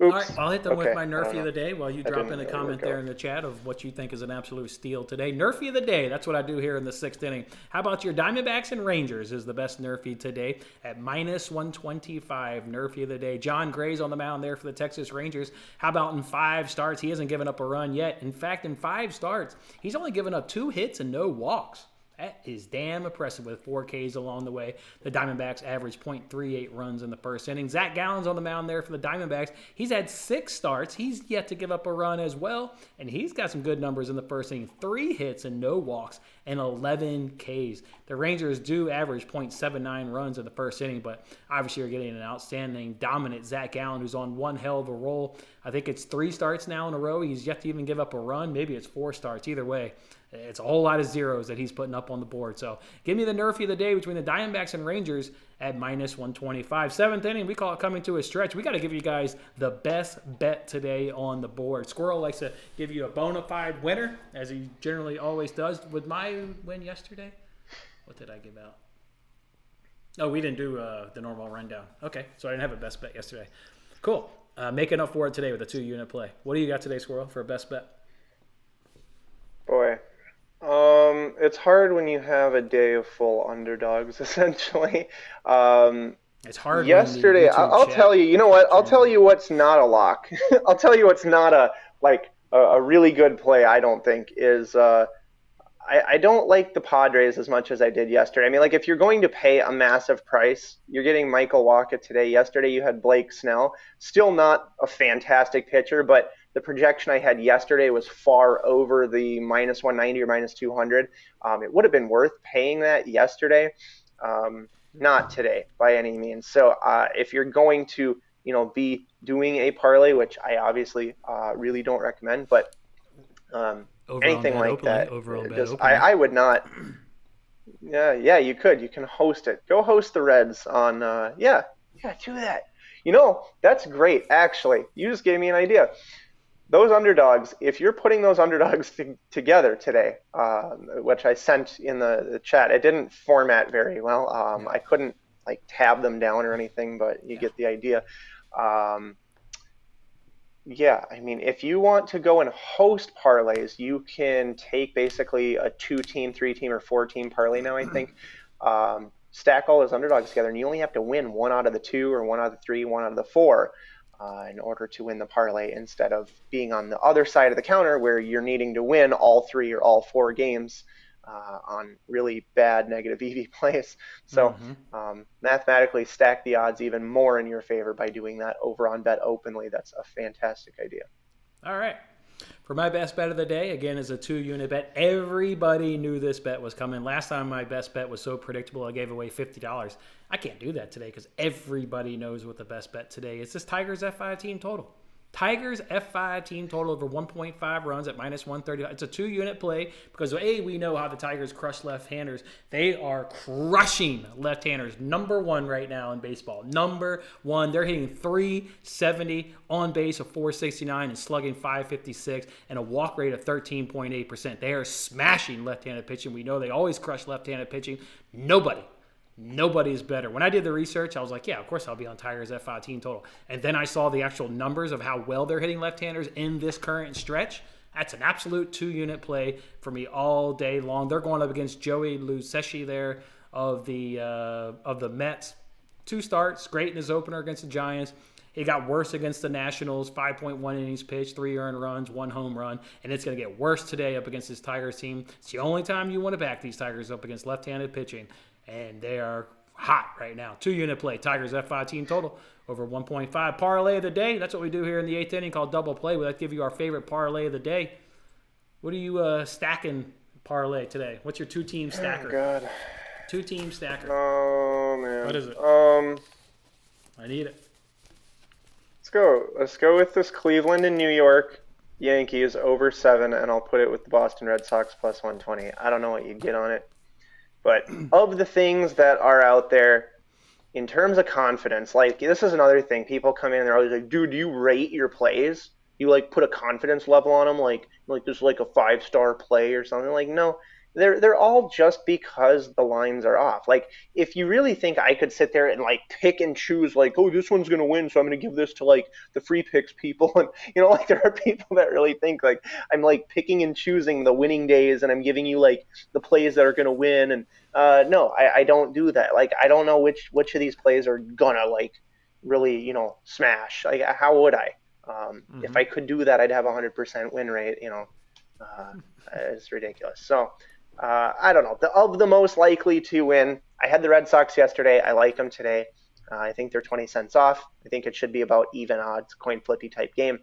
Oops. All right, I'll hit them with my I Nerfy don't of the know. day while you That drop didn't in a really comment work there out. in the chat of what you think is an absolute steal today. Nerfy of the day, that's what I do here in the 6th inning. How about your Diamondbacks and Rangers is the best Nerfy today at minus 125. Nerfy of the day. John Gray's on the mound there for the Texas Rangers. How about in 5 starts? He hasn't given up a run yet. In fact, in 5 starts, he's only given up 2 hits and no walks. That is damn impressive with 4 Ks along the way. The Diamondbacks average .38 runs in the first inning. Zach Gallen's on the mound there for the Diamondbacks. He's had 6 starts. He's yet to give up a run as well, and he's got some good numbers in the first inning. 3 hits and no walks and 11 Ks. The Rangers do average .79 runs in the first inning, but obviously you're getting an outstanding, dominant Zach Gallen who's on one hell of a roll. I think it's 3 starts now in a row. He's yet to even give up a run. Maybe it's 4 starts. Either way, it's a whole lot of zeros that he's putting up on the board. So give me the Nerfy of the day between the Diamondbacks and Rangers at minus 125. 7th inning, we call it coming to a stretch. We got to give you guys the best bet today on the board. Squirrel likes to give you a bona fide winner, as he generally always does. With my win yesterday, what did I give out? Oh, we didn't do the normal rundown. Okay, so I didn't have a best bet yesterday. Cool. Making up for it today with a 2-unit play. What do you got today, Squirrel, for a best bet? it's hard when you have a day of full underdogs, essentially. Um, It's hard when the Yesterday, YouTube I'll tell chat you. You know what? I'll turns tell on. you what's not a lock. I'll tell you what's not a really good play. I don't think is. I don't like the Padres as much as I did yesterday. I mean, like if you're going to pay a massive price, you're getting Michael Wacha today. Yesterday you had Blake Snell. Still not a fantastic pitcher, but the projection I had yesterday was far over the minus 190 or minus 200. It would have been worth paying that yesterday. Not today by any means. So if you're going to, be doing a parlay, which I obviously really don't recommend, but um, Over on anything bet like openly. that, Over on bet just openly. I would not. Yeah, you could. You can host it. Go host the Reds on. Yeah, do that. That's great. Actually, you just gave me an idea. Those underdogs, if you're putting those underdogs together today, which I sent in the chat, it didn't format very well. Yeah. I couldn't like tab them down or anything, but you get the idea. Um, yeah, I mean, if you want to go and host parlays, you can take basically a 2-team, 3-team, or 4-team parlay now, I think. Stack all those underdogs together, and you only have to win one out of the two, or one out of the three, one out of the four, in order to win the parlay, instead of being on the other side of the counter where you're needing to win all three or all four games on really bad negative EV plays. So mathematically stack the odds even more in your favor by doing that over on bet openly. That's a fantastic idea. All right. For my best bet of the day, again, is a 2-unit bet. Everybody knew this bet was coming. Last time my best bet was so predictable, I gave away $50. I can't do that today because everybody knows what the best bet today is. This Tigers F5 team total. Tigers F5 team total over 1.5 runs at minus 130. It's a 2-unit play because, A, we know how the Tigers crush left-handers. They are crushing left-handers. Number one right now in baseball. Number one. They're hitting 370 on base of 469 and slugging 556 and a walk rate of 13.8%. They are smashing left-handed pitching. We know they always crush left-handed pitching. Nobody's better. When I did the research, I was like, yeah, of course I'll be on Tigers F5 team total. And then I saw the actual numbers of how well they're hitting left-handers in this current stretch. That's an absolute 2-unit play for me all day long. They're going up against Joey Lucchesi there of the Mets. 2 starts, great in his opener against the Giants. It got worse against the Nationals, 5.1 innings pitched, 3 earned runs, 1 home run. And it's going to get worse today up against this Tigers team. It's the only time you want to back these Tigers up against left-handed pitching. And they are hot right now. 2-unit play. Tigers F5 team total over 1.5. Parlay of the day. That's what we do here in the 8th inning called double play. We'll give you our favorite parlay of the day. What are you stacking parlay today? What's your 2-team stacker? Oh, God. 2-team stacker. Oh, man. What is it? I need it. Let's go with this Cleveland and New York Yankees over 7, and I'll put it with the Boston Red Sox plus 120. I don't know what you'd get on it. But of the things that are out there, in terms of confidence, like this is another thing. People come in and they're always like, dude, do you rate your plays? You like put a confidence level on them, like this is like a 5-star play or something. Like, no, they're all just because the lines are off. Like, if you really think I could sit there and like pick and choose, like, oh, this one's gonna win, so I'm gonna give this to like the free picks people, and like there are people that really think like I'm like picking and choosing the winning days, and I'm giving you like the plays that are gonna win, and no, I don't do that. Like, I don't know which of these plays are gonna like really smash. Like, how would I? If I could do that, I'd have a 100% win rate. It's ridiculous. So. I don't know. Of the most likely to win, I had the Red Sox yesterday. I like them today. I think they're 20 cents off. I think it should be about even odds, coin flippy type game.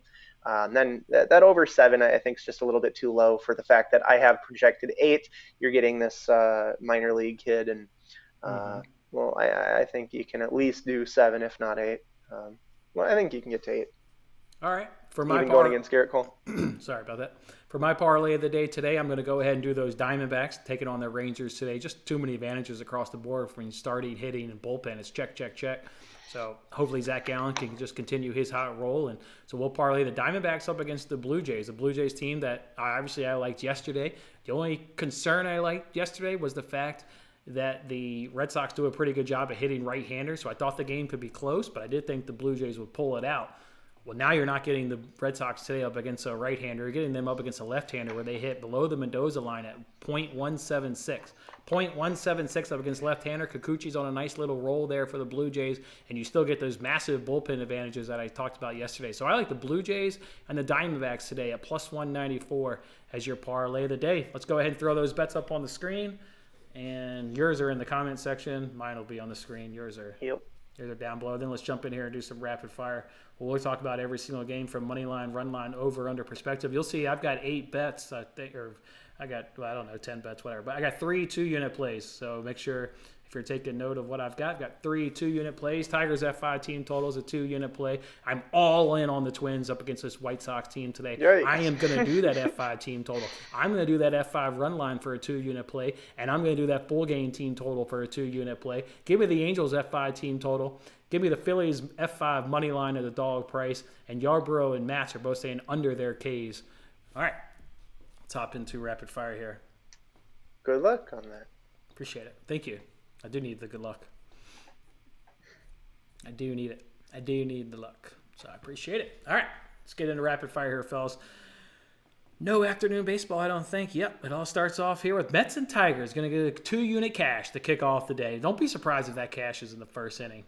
And then that over 7, I think is just a little bit too low for the fact that I have projected 8. You're getting this minor league kid, and well, I think you can at least do 7, if not 8. Well, I think you can get to 8. All right. For my even going against Garrett Cole. Sorry about that. For my parlay of the day today, I'm going to go ahead and do those Diamondbacks, taking on the Rangers today. Just too many advantages across the board from starting, hitting, and bullpen. It's check. So hopefully Zach Gallen can just continue his hot roll. And so we'll parlay the Diamondbacks up against the Blue Jays. The Blue Jays team that obviously I liked yesterday. The only concern I liked yesterday was the fact that the Red Sox do a pretty good job of hitting right-handers. So I thought the game could be close, but I did think the Blue Jays would pull it out. Well, now you're not getting the Red Sox today up against a right-hander. You're getting them up against a left-hander where they hit below the Mendoza line at .176. .176 up against left-hander. Kikuchi's on a nice little roll there for the Blue Jays, and you still get those massive bullpen advantages that I talked about yesterday. So I like the Blue Jays and the Diamondbacks today at plus 194 as your parlay of the day. Let's go ahead and throw those bets up on the screen. And yours are in the comment section. Mine will be on the screen. Yours are down below. Then let's jump in here and do some rapid fire. We'll talk about every single game from money line, run line, over, under perspective. You'll see I've got 8 bets, I think, or I got, well, I don't know, 10 bets, whatever. But I got 3 2-unit plays. So make sure if you're taking note of what I've got 3 2-unit plays. Tigers F5 team totals a 2-unit play. I'm all in on the Twins up against this White Sox team today. Yikes. I am going to do that F5 team total. I'm going to do that F5 run line for a 2-unit play, and I'm going to do that full game team total for a 2-unit play. Give me the Angels F5 team total. Give me the Phillies F5 money line at the dog price, and Yarbrough and Matz are both saying under their Ks. All right, let's hop into rapid fire here. Good luck on that. Appreciate it. Thank you. I do need the good luck. I do need it. I do need the luck. So I appreciate it. All right, let's get into rapid fire here, fellas. No afternoon baseball, I don't think. Yep, it all starts off here with Mets and Tigers. Going to get a 2-unit cash to kick off the day. Don't be surprised if that cash is in the first inning.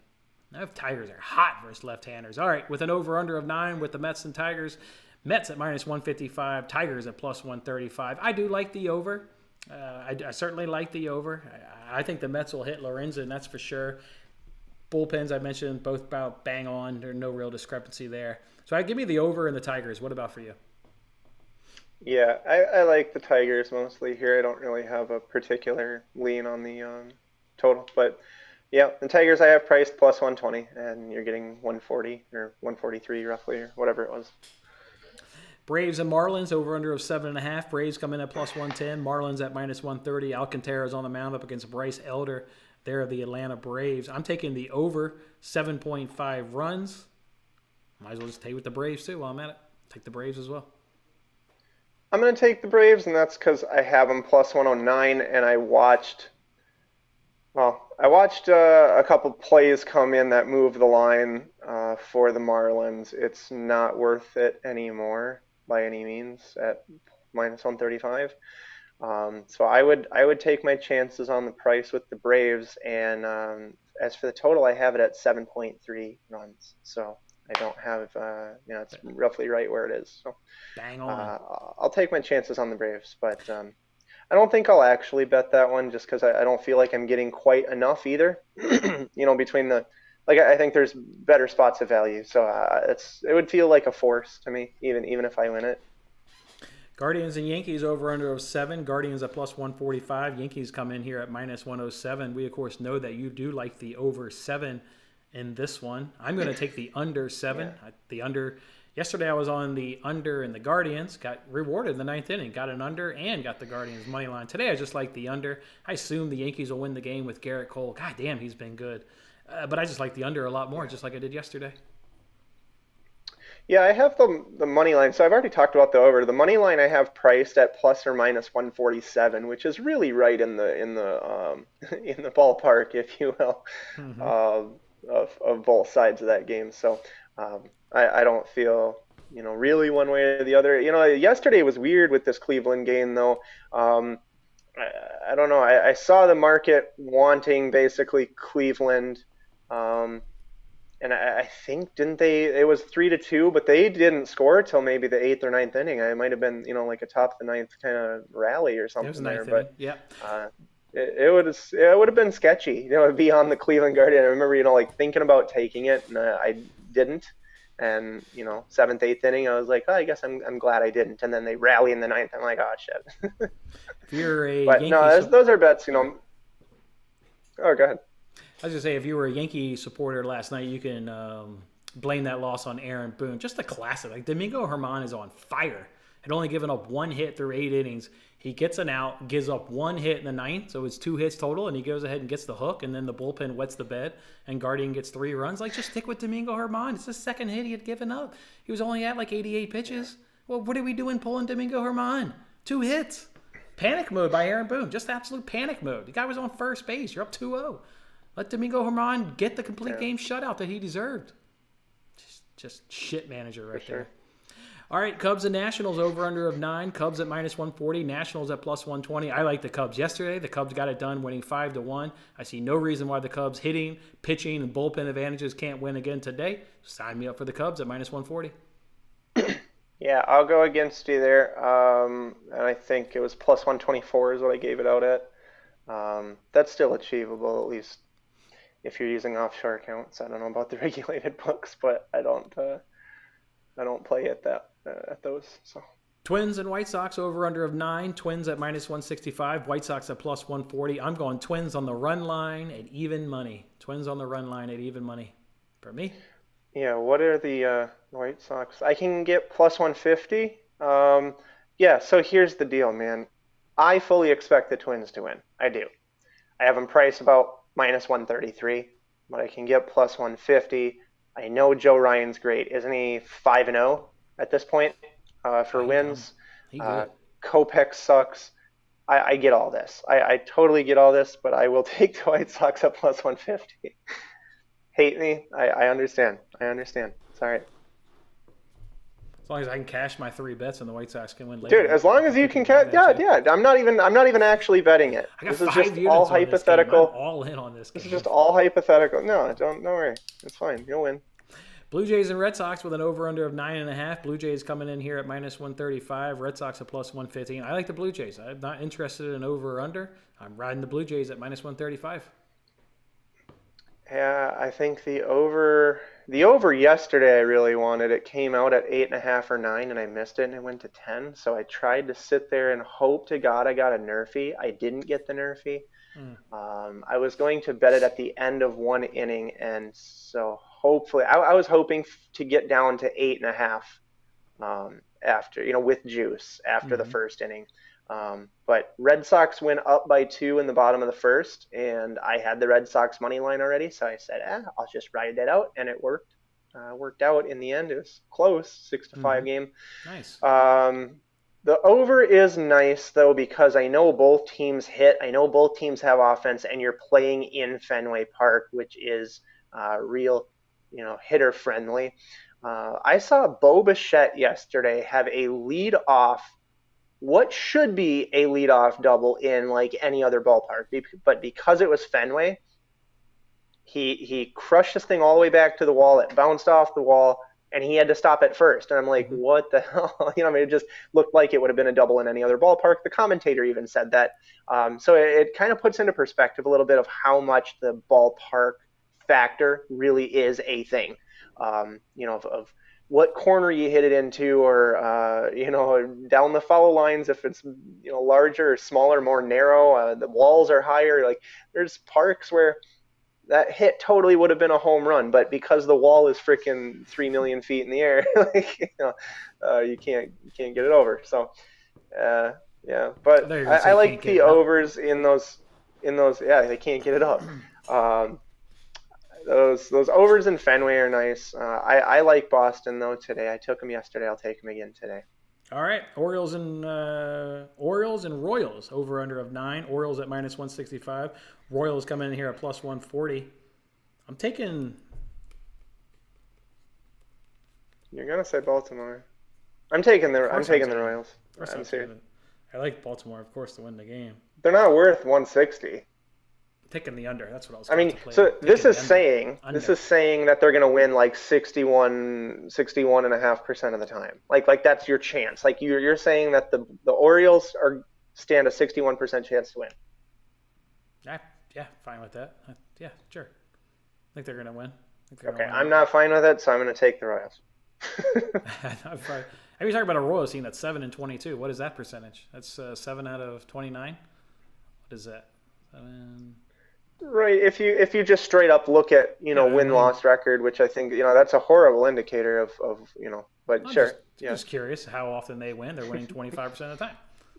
Now if Tigers are hot versus left-handers. All right, with an over-under of 9 with the Mets and Tigers. Mets at minus 155, Tigers at plus 135. I do like the over. I certainly like the over. I think the Mets will hit Lorenzen, that's for sure. Bullpens, I mentioned, both about bang on. There's no real discrepancy there. So I give me the over and the Tigers. What about for you? Yeah, I like the Tigers mostly here. I don't really have a particular lean on the total. But, yeah, the Tigers I have priced plus 120, and you're getting 140 or 143 roughly or whatever it was. Braves and Marlins, over-under of 7.5. Braves come in at plus 110. Marlins at minus 130. Alcantara's on the mound up against Bryce Elder. They're the Atlanta Braves. I'm taking the over 7.5 runs. Might as well just take with the Braves, too, while I'm at it. Take the Braves as well. I'm going to take the Braves, and that's because I have them plus 109, and I watched a couple plays come in that move the line for the Marlins. It's not worth it anymore by any means at minus 135. So I would take my chances on the price with the Braves, and as for the total, I have it at 7.3 runs. So I don't have, it's roughly right where it is. So bang on. I'll take my chances on the Braves, but I don't think I'll actually bet that one just because I don't feel like I'm getting quite enough either. Between the, I think there's better spots of value. So it would feel like a force to me, even if I win it. Guardians and Yankees over under of 7. Guardians at plus 145. Yankees come in here at minus 107. We, of course, know that you do like the over 7 in this one. I'm going to take the under 7. Yeah. The under. Yesterday I was on the under in the Guardians. Got rewarded in the 9th inning. Got an under and got the Guardians money line. Today I just like the under. I assume the Yankees will win the game with Garrett Cole. God damn, he's been good. But I just like the under a lot more, just like I did yesterday. Yeah, I have the money line. So I've already talked about the over. The money line I have priced at plus or minus 147, which is really right in the ballpark, if you will, of both sides of that game. So I don't feel really one way or the other. Yesterday was weird with this Cleveland game though. I don't know. I saw the market wanting basically Cleveland. And I think, didn't they? It was 3-2, but they didn't score till maybe the 8th or 9th inning. It might have been, like a top of the 9th kind of rally or something. It was there, but yeah. It would have been sketchy, to be on the Cleveland Guardian. I remember, thinking about taking it, and I didn't. And 7th, 8th inning, I was like, oh, I guess I'm glad I didn't. And then they rally in the 9th. I'm like, oh shit. If you're a but Yankee no, those are bets. Oh, go ahead. I was going to say, if you were a Yankee supporter last night, you can blame that loss on Aaron Boone. Just a classic. Domingo Germán is on fire. Had only given up 1 hit through 8 innings. He gets an out, gives up 1 hit in the 9th, so it's 2 hits total, and he goes ahead and gets the hook, and then the bullpen wets the bed, and Guardian gets 3 runs. Just stick with Domingo Germán. It's the second hit he had given up. He was only at 88 pitches. Well, what are we doing pulling Domingo Germán? 2 hits. Panic mode by Aaron Boone. Just absolute panic mode. The guy was on first base. You're up 2-0. Let Domingo Germán get the complete game shutout that he deserved. Just shit manager right sure. there. All right, Cubs and Nationals over under of 9. Cubs at -140. Nationals at +120. I like the Cubs yesterday. The Cubs got it done, winning 5-1. I see no reason why the Cubs hitting, pitching, and bullpen advantages can't win again today. Sign me up for the Cubs at -140. Yeah, I'll go against you there. And I think it was +124 is what I gave it out at. That's still achievable, at least if you're using offshore accounts. I don't know about the regulated books, but I don't play at those. So Twins and White Sox over under of 9. Twins at -165. White Sox at +140. I'm going Twins on the run line at even money. Twins on the run line at even money for me. yeah, what are the White Sox? I can get +150. Yeah, so here's the deal, man. I fully expect the Twins to win. I do. I have them priced about -133, but I can get +150. I know Joe Ryan's great. Isn't he 5-0 at this point for wins? Kopech sucks. I get all this. I totally get all this, but I will take the White Sox at +150. Hate me. I understand. It's all right. As long as I can cash my 3 bets and the White Sox can win later. Dude, as long as you can cash, yeah. I'm not even actually betting it. This is just all hypothetical. I'm all in on this game. This is just all hypothetical. No, don't worry. It's fine. You'll win. Blue Jays and Red Sox with an over-under of 9.5. Blue Jays coming in here at -135. Red Sox at +115. I like the Blue Jays. I'm not interested in over or under. I'm riding the Blue Jays at -135. Yeah, I think the over yesterday I really wanted. It came out at 8.5 or 9, and I missed it, and it went to 10. So I tried to sit there and hope to God I got a NRFI. I didn't get the NRFI. I was going to bet it at the end of one inning, and so hopefully I was hoping to get down to 8.5 after, with juice after the first inning. But Red Sox went up by 2 in the bottom of the first, and I had the Red Sox money line already, so I said, I'll just ride that out, and it worked. Worked out in the end. It was close, 6-5 game. Nice. The over is nice, though, because I know both teams hit. I know both teams have offense, and you're playing in Fenway Park, which is real, hitter friendly. I saw Bo Bichette yesterday have a lead-off, what should be a leadoff double in like any other ballpark, but because it was Fenway, he crushed this thing all the way back to the wall. It bounced off the wall, and he had to stop at first. And I'm like, what the hell? It just looked like it would have been a double in any other ballpark. The commentator even said that. So it kind of puts into perspective a little bit of how much the ballpark factor really is a thing. Of what corner you hit it into, or down the foul lines, if it's larger or smaller, more narrow, the walls are higher. Like, there's parks where that hit totally would have been a home run, but because the wall is freaking 3 million feet in the air, you can't get it over. So yeah, but I like the overs in those. Yeah, they can't get it up. Those overs in Fenway are nice. I like Boston though today. I took them yesterday. I'll take them again today. All right, Orioles and Royals over under of 9. Orioles at -165. Royals coming in here at +140. I'm taking. You're gonna say Baltimore. I'm taking the Royals. I'm serious. I like Baltimore, of course, to win the game. They're not worth 160. Taking the under. That's what I was. So this is saying that they're going to win like 61.5% of the time. Like that's your chance. Like you're saying that the Orioles stand a 61% chance to win. Yeah, fine with that. Yeah, sure. I think they're going to win. Okay, I'm not fine with it, so I'm going to take the Royals. I'm fine. Have you talking about a Royals team that's 7-22? What is that percentage? That's 7 out of 29. What is that? 7. Right. If you just straight up look at win-loss record, which I think that's a horrible indicator of. But I'm sure. Just curious how often they win. They're winning 25% of the time.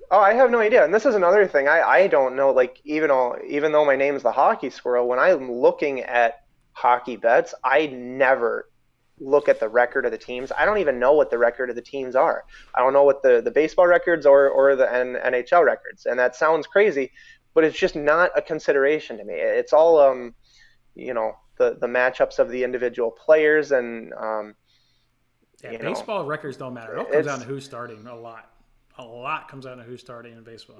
Oh, I have no idea. And this is another thing. I don't know. Like even though my name's the Hockey Squirrel, when I'm looking at hockey bets, I never look at the record of the teams. I don't even know what the record of the teams are. I don't know what the baseball records or the NHL records. And that sounds crazy, but it's just not a consideration to me. It's all the matchups of the individual players, and Yeah, you know, baseball records don't matter. It all comes down to who's starting a lot. A lot comes down to who's starting in baseball.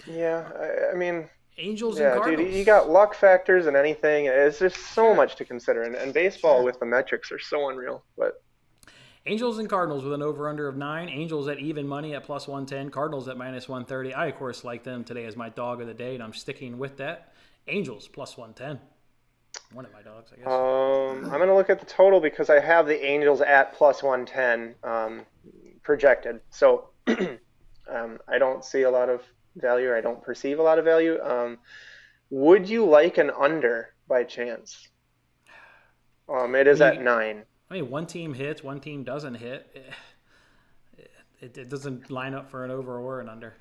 yeah, I mean, Angels and yeah, dude, you Cardinals. got luck factors and anything. It's just so Sure. much to consider, and baseball Sure. with the metrics are so unreal. But Angels and Cardinals with an over-under of 9. Angels at even money at plus 110. Cardinals at minus 130. I, of course, like them today as my dog of the day, and I'm sticking with that. Angels plus 110. One of my dogs, I guess. I'm gonna look at the total because I have the Angels at plus 110 projected. So I don't see a lot of value, or I don't perceive a lot of value. Would you like an under by chance? It I is at mean, 9. one team hits, one team doesn't hit. It doesn't line up for an over or an under.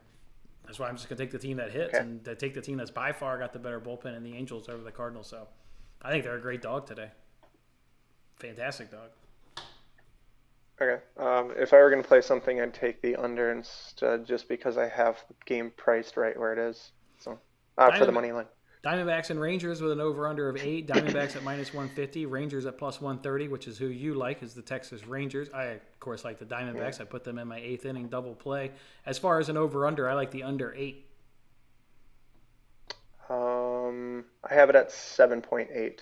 That's why I'm just going to take the team that hits Okay. and take the team that's by far got the better bullpen in the Angels over the Cardinals. So I think they're a great dog today. Fantastic dog. Okay. If I were gonna play something, I'd take the under instead, just because I have the game priced right where it is. So for the Diamond, money line. Diamondbacks and Rangers with an over-under of 8. Diamondbacks at minus 150. Rangers at plus 130, which is who you like, is the Texas Rangers. I, of course, like the Yeah. Diamondbacks. I put them in my 8th inning double play. As far as an over-under, I like the under 8. I have it at 7.8.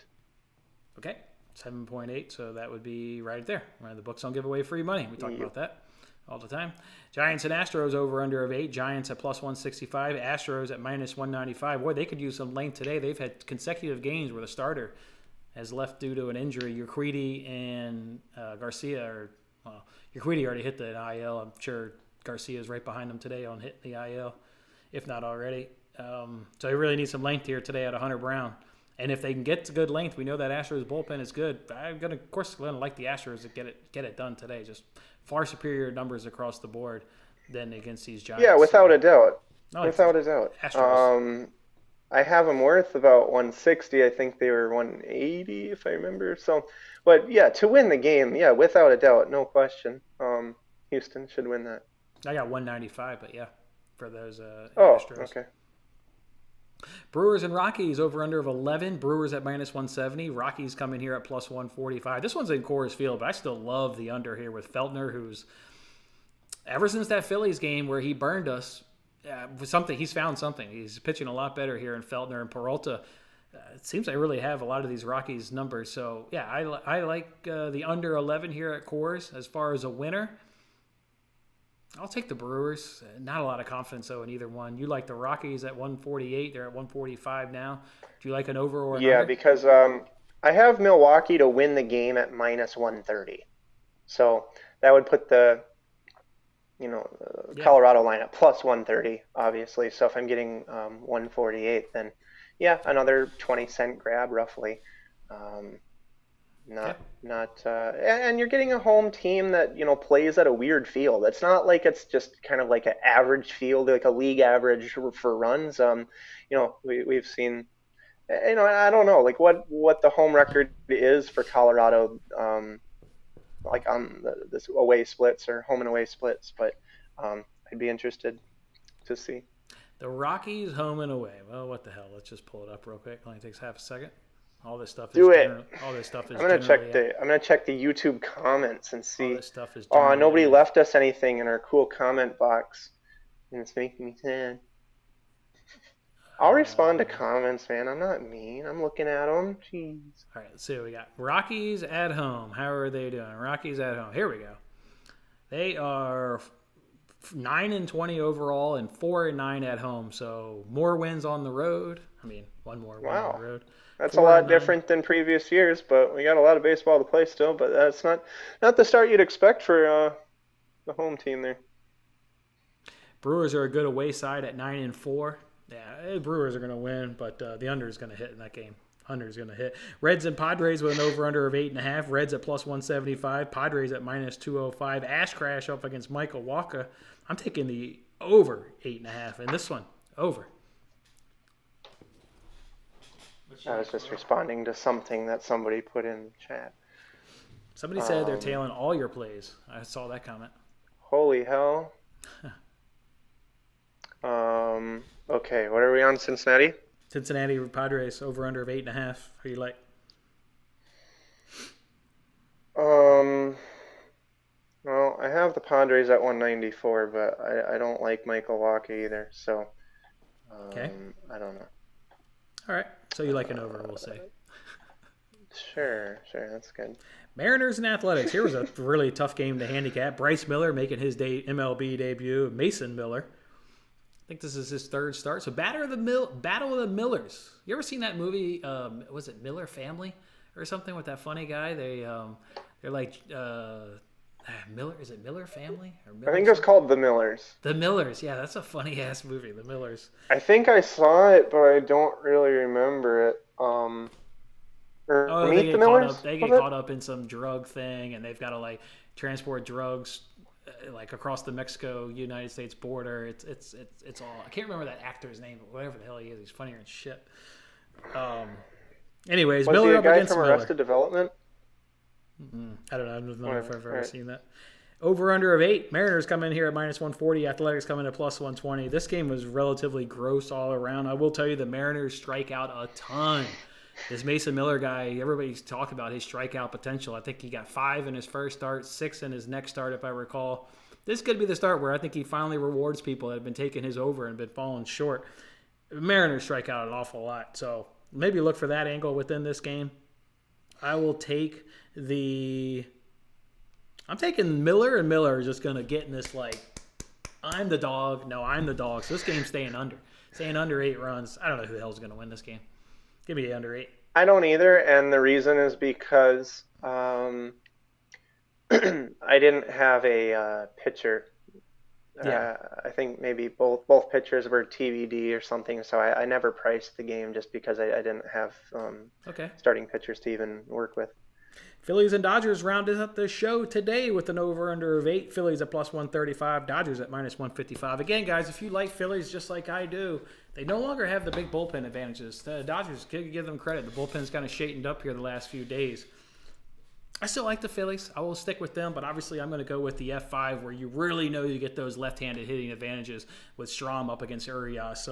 Okay, 7.8, so that would be right there. The books don't give away free money. We talk Yep. about that all the time. Giants and Astros over under of 8. Giants at plus 165. Astros at minus 195. Boy, they could use some length today. They've had consecutive games where the starter has left due to an injury. Urquidy and Garcia are, well, Urquidy already hit the IL. I'm sure Garcia's right behind him today on hitting the IL, if not already. So they really need some length here today at Hunter Brown. And if they can get to good length, we know that Astros bullpen is good. I'm gonna, of course, like the Astros to get it done today. Just far superior numbers across the board than against these Giants. Yeah, without a doubt. I like Without the a doubt. Astros. I have them worth about 160. I think they were 180 if I remember. So, but yeah, to win the game, yeah, without a doubt, no question. Houston should win that. I got 195, but yeah, for those Oh, Astros. okay. Brewers and Rockies over under of 11. Brewers at minus 170. Rockies coming here at plus 145. This one's in Coors Field, but I still love the under here with Feltner, who's ever since that Phillies game where he burned us, he's found something. He's pitching a lot better here in Feltner and Peralta. It seems I really have a lot of these Rockies numbers. So yeah, I like the under 11 here at Coors as far as a winner. I'll take the Brewers. Not a lot of confidence, though, in either one. You like the Rockies at 148. They're at 145 now. Do you like an over or an Yeah, under? because I have Milwaukee to win the game at minus 130. So that would put the Yeah. Colorado line at plus 130, obviously. So if I'm getting 148, then yeah, another 20-cent grab roughly. Um, Yeah. and you're getting a home team that plays at a weird field. It's not like it's just kind of like an average field, like a league average for runs. We've seen, I don't know, like what the home record is for Colorado, like on this away splits or home and away splits, but I'd be interested to see. The Rockies home and away. Well, what the hell? Let's just pull it up real quick. It only takes half a second. All this stuff is Do it. generally. I'm gonna check the YouTube comments and All see. this stuff is Oh, generally. nobody left us anything in our cool comment box, and it's making me sad. I'll respond to comments, man. I'm not mean. I'm looking at them. Jeez. All right, let's see what we got. Rockies at home. How are they doing? Rockies at home. Here we go. They are 9-20 overall and 4-9 at home. So more wins on the road. I mean, one more win on Wow. the road. That's a 4 lot and 9. different than previous years, but we got a lot of baseball to play still. But that's not the start you'd expect for the home team there. Brewers are a good away side at 9-4. Yeah, Brewers are going to win, but the under is going to hit in that game. Under is going to hit. Reds and Padres with an over-under of 8.5. Reds at plus 175. Padres at minus 205. Ash Crash up against Michael Walker. I'm taking the over 8.5 in this one. Over. I was just responding to something that somebody put in the chat. Somebody said they're tailing all your plays. I saw that comment. Holy hell. Okay, what are we on, Cincinnati? Cincinnati Padres over-under of 8.5. Who you like? I have the Padres at 194, but I don't like Michael Wacha either. So Okay. I don't know. All right. So you like an over, we'll say. Sure, that's good. Mariners and Athletics. Here was a really tough game to handicap. Bryce Miller making his MLB debut. Mason Miller. I think this is his third start. So Battle of the Millers. You ever seen that movie? Was it Miller Family or something with that funny guy? They're like Miller. Is it Miller Family? Or Miller I think it was called The Millers. The Millers. Yeah, that's a funny ass movie. The Millers. I think I saw it, but I don't really remember it. Meet the Millers? They get caught up in some drug thing, and they've got to like transport drugs like across the Mexico-United States border. It's all. I can't remember that actor's name, but whatever the hell he is, he's funnier than shit. Anyways, was Miller he a up guy against from Miller. Arrested Development? I don't know. I don't know if I've ever Right. seen that. Over under of 8. Mariners come in here at -140. Athletics come in at +120. This game was relatively gross all around. I will tell you the Mariners strike out a ton. This Mason Miller guy, everybody's talking about his strikeout potential. I think he got 5 in his first start, 6 in his next start, if I recall. This could be the start where I think he finally rewards people that have been taking his over and been falling short. Mariners strike out an awful lot, so maybe look for that angle within this game. I will take I'm taking Miller, and Miller is just going to get in this, like, I'm the dog. No, I'm the dog. So this game's staying under. Staying under 8 runs. I don't know who the hell's going to win this game. Give me under 8. I don't either, and the reason is because I didn't have a pitcher. Yeah. I think maybe both pitchers were TBD or something, so I never priced the game just because I didn't have starting pitchers to even work with. Phillies and Dodgers rounded up the show today with an over-under of 8. Phillies at +135, Dodgers at -155. Again, guys, if you like Phillies just like I do, they no longer have the big bullpen advantages. The Dodgers, give them credit. The bullpen's kind of straightened up here the last few days. I still like the Phillies. I will stick with them, but obviously I'm going to go with the F5 where you really know you get those left-handed hitting advantages with Strahm up against Urias.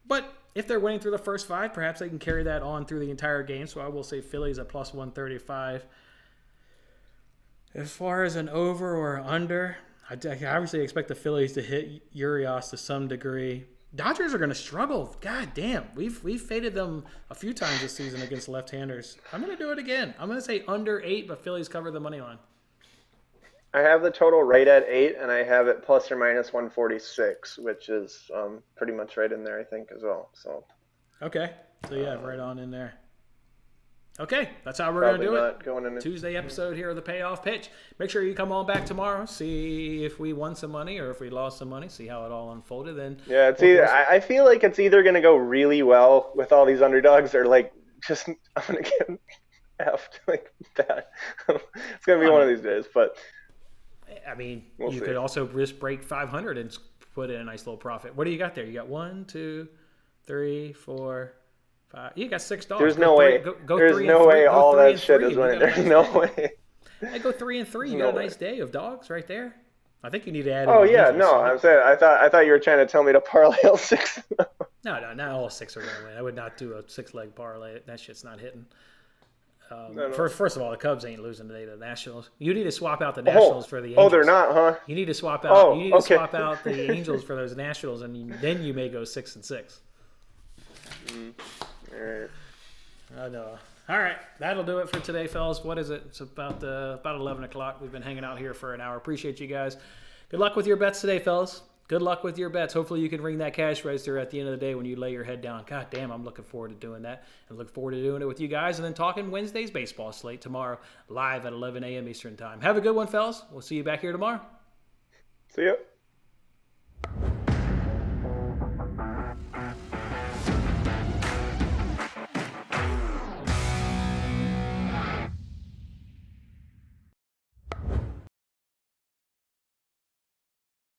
But if they're winning through the first 5, perhaps they can carry that on through the entire game. So I will say Phillies at +135. As far as an over or under, I obviously expect the Phillies to hit Urias to some degree. Dodgers are going to struggle. God damn. We've faded them a few times this season against left-handers. I'm going to do it again. I'm going to say under 8, but Phillies cover the money line. I have the total right at 8, and I have it ±146, which is pretty much right in there, I think, as well. So. Okay. So, yeah, right on in there. Okay, that's how we're going to do it. Going into Tuesday episode here of the Payoff Pitch. Make sure you come on back tomorrow, see if we won some money or if we lost some money, see how it all unfolded. Then yeah, it's either. I feel like it's either going to go really well with all these underdogs, or like just I'm going to get effed like that. It's going to be one of these days, but I mean, we'll you see. could also risk break 500 and put in a nice little profit. What do you got there? You got 1, 2, 3, 4, 5. You got $6. There's no way. There's no way all that shit is winning. There's no way. I go 3 and 3. You got a nice day of dogs right there. I think you need to add. Oh yeah, no. I'm saying I thought you were trying to tell me to parlay all 6. No, not all 6 are going to win. I would not do a 6-leg parlay. That shit's not hitting. No. First of all, the Cubs ain't losing today to the Nationals. You need to swap out the Nationals for the Angels. Oh, they're not, huh? You need to swap out. Okay. Swap out the Angels for those Nationals, and then you may go 6 and 6. All right. I know. All right, that'll do it for today, fellas. What is it? It's about 11 o'clock. We've been hanging out here for an hour. Appreciate you guys. Good luck with your bets today, fellas. Good luck with your bets. Hopefully you can ring that cash register at the end of the day when you lay your head down. God damn, I'm looking forward to doing that. And look forward to doing it with you guys. And then talking Wednesday's baseball slate tomorrow, live at 11 a.m. Eastern Time. Have a good one, fellas. We'll see you back here tomorrow. See ya.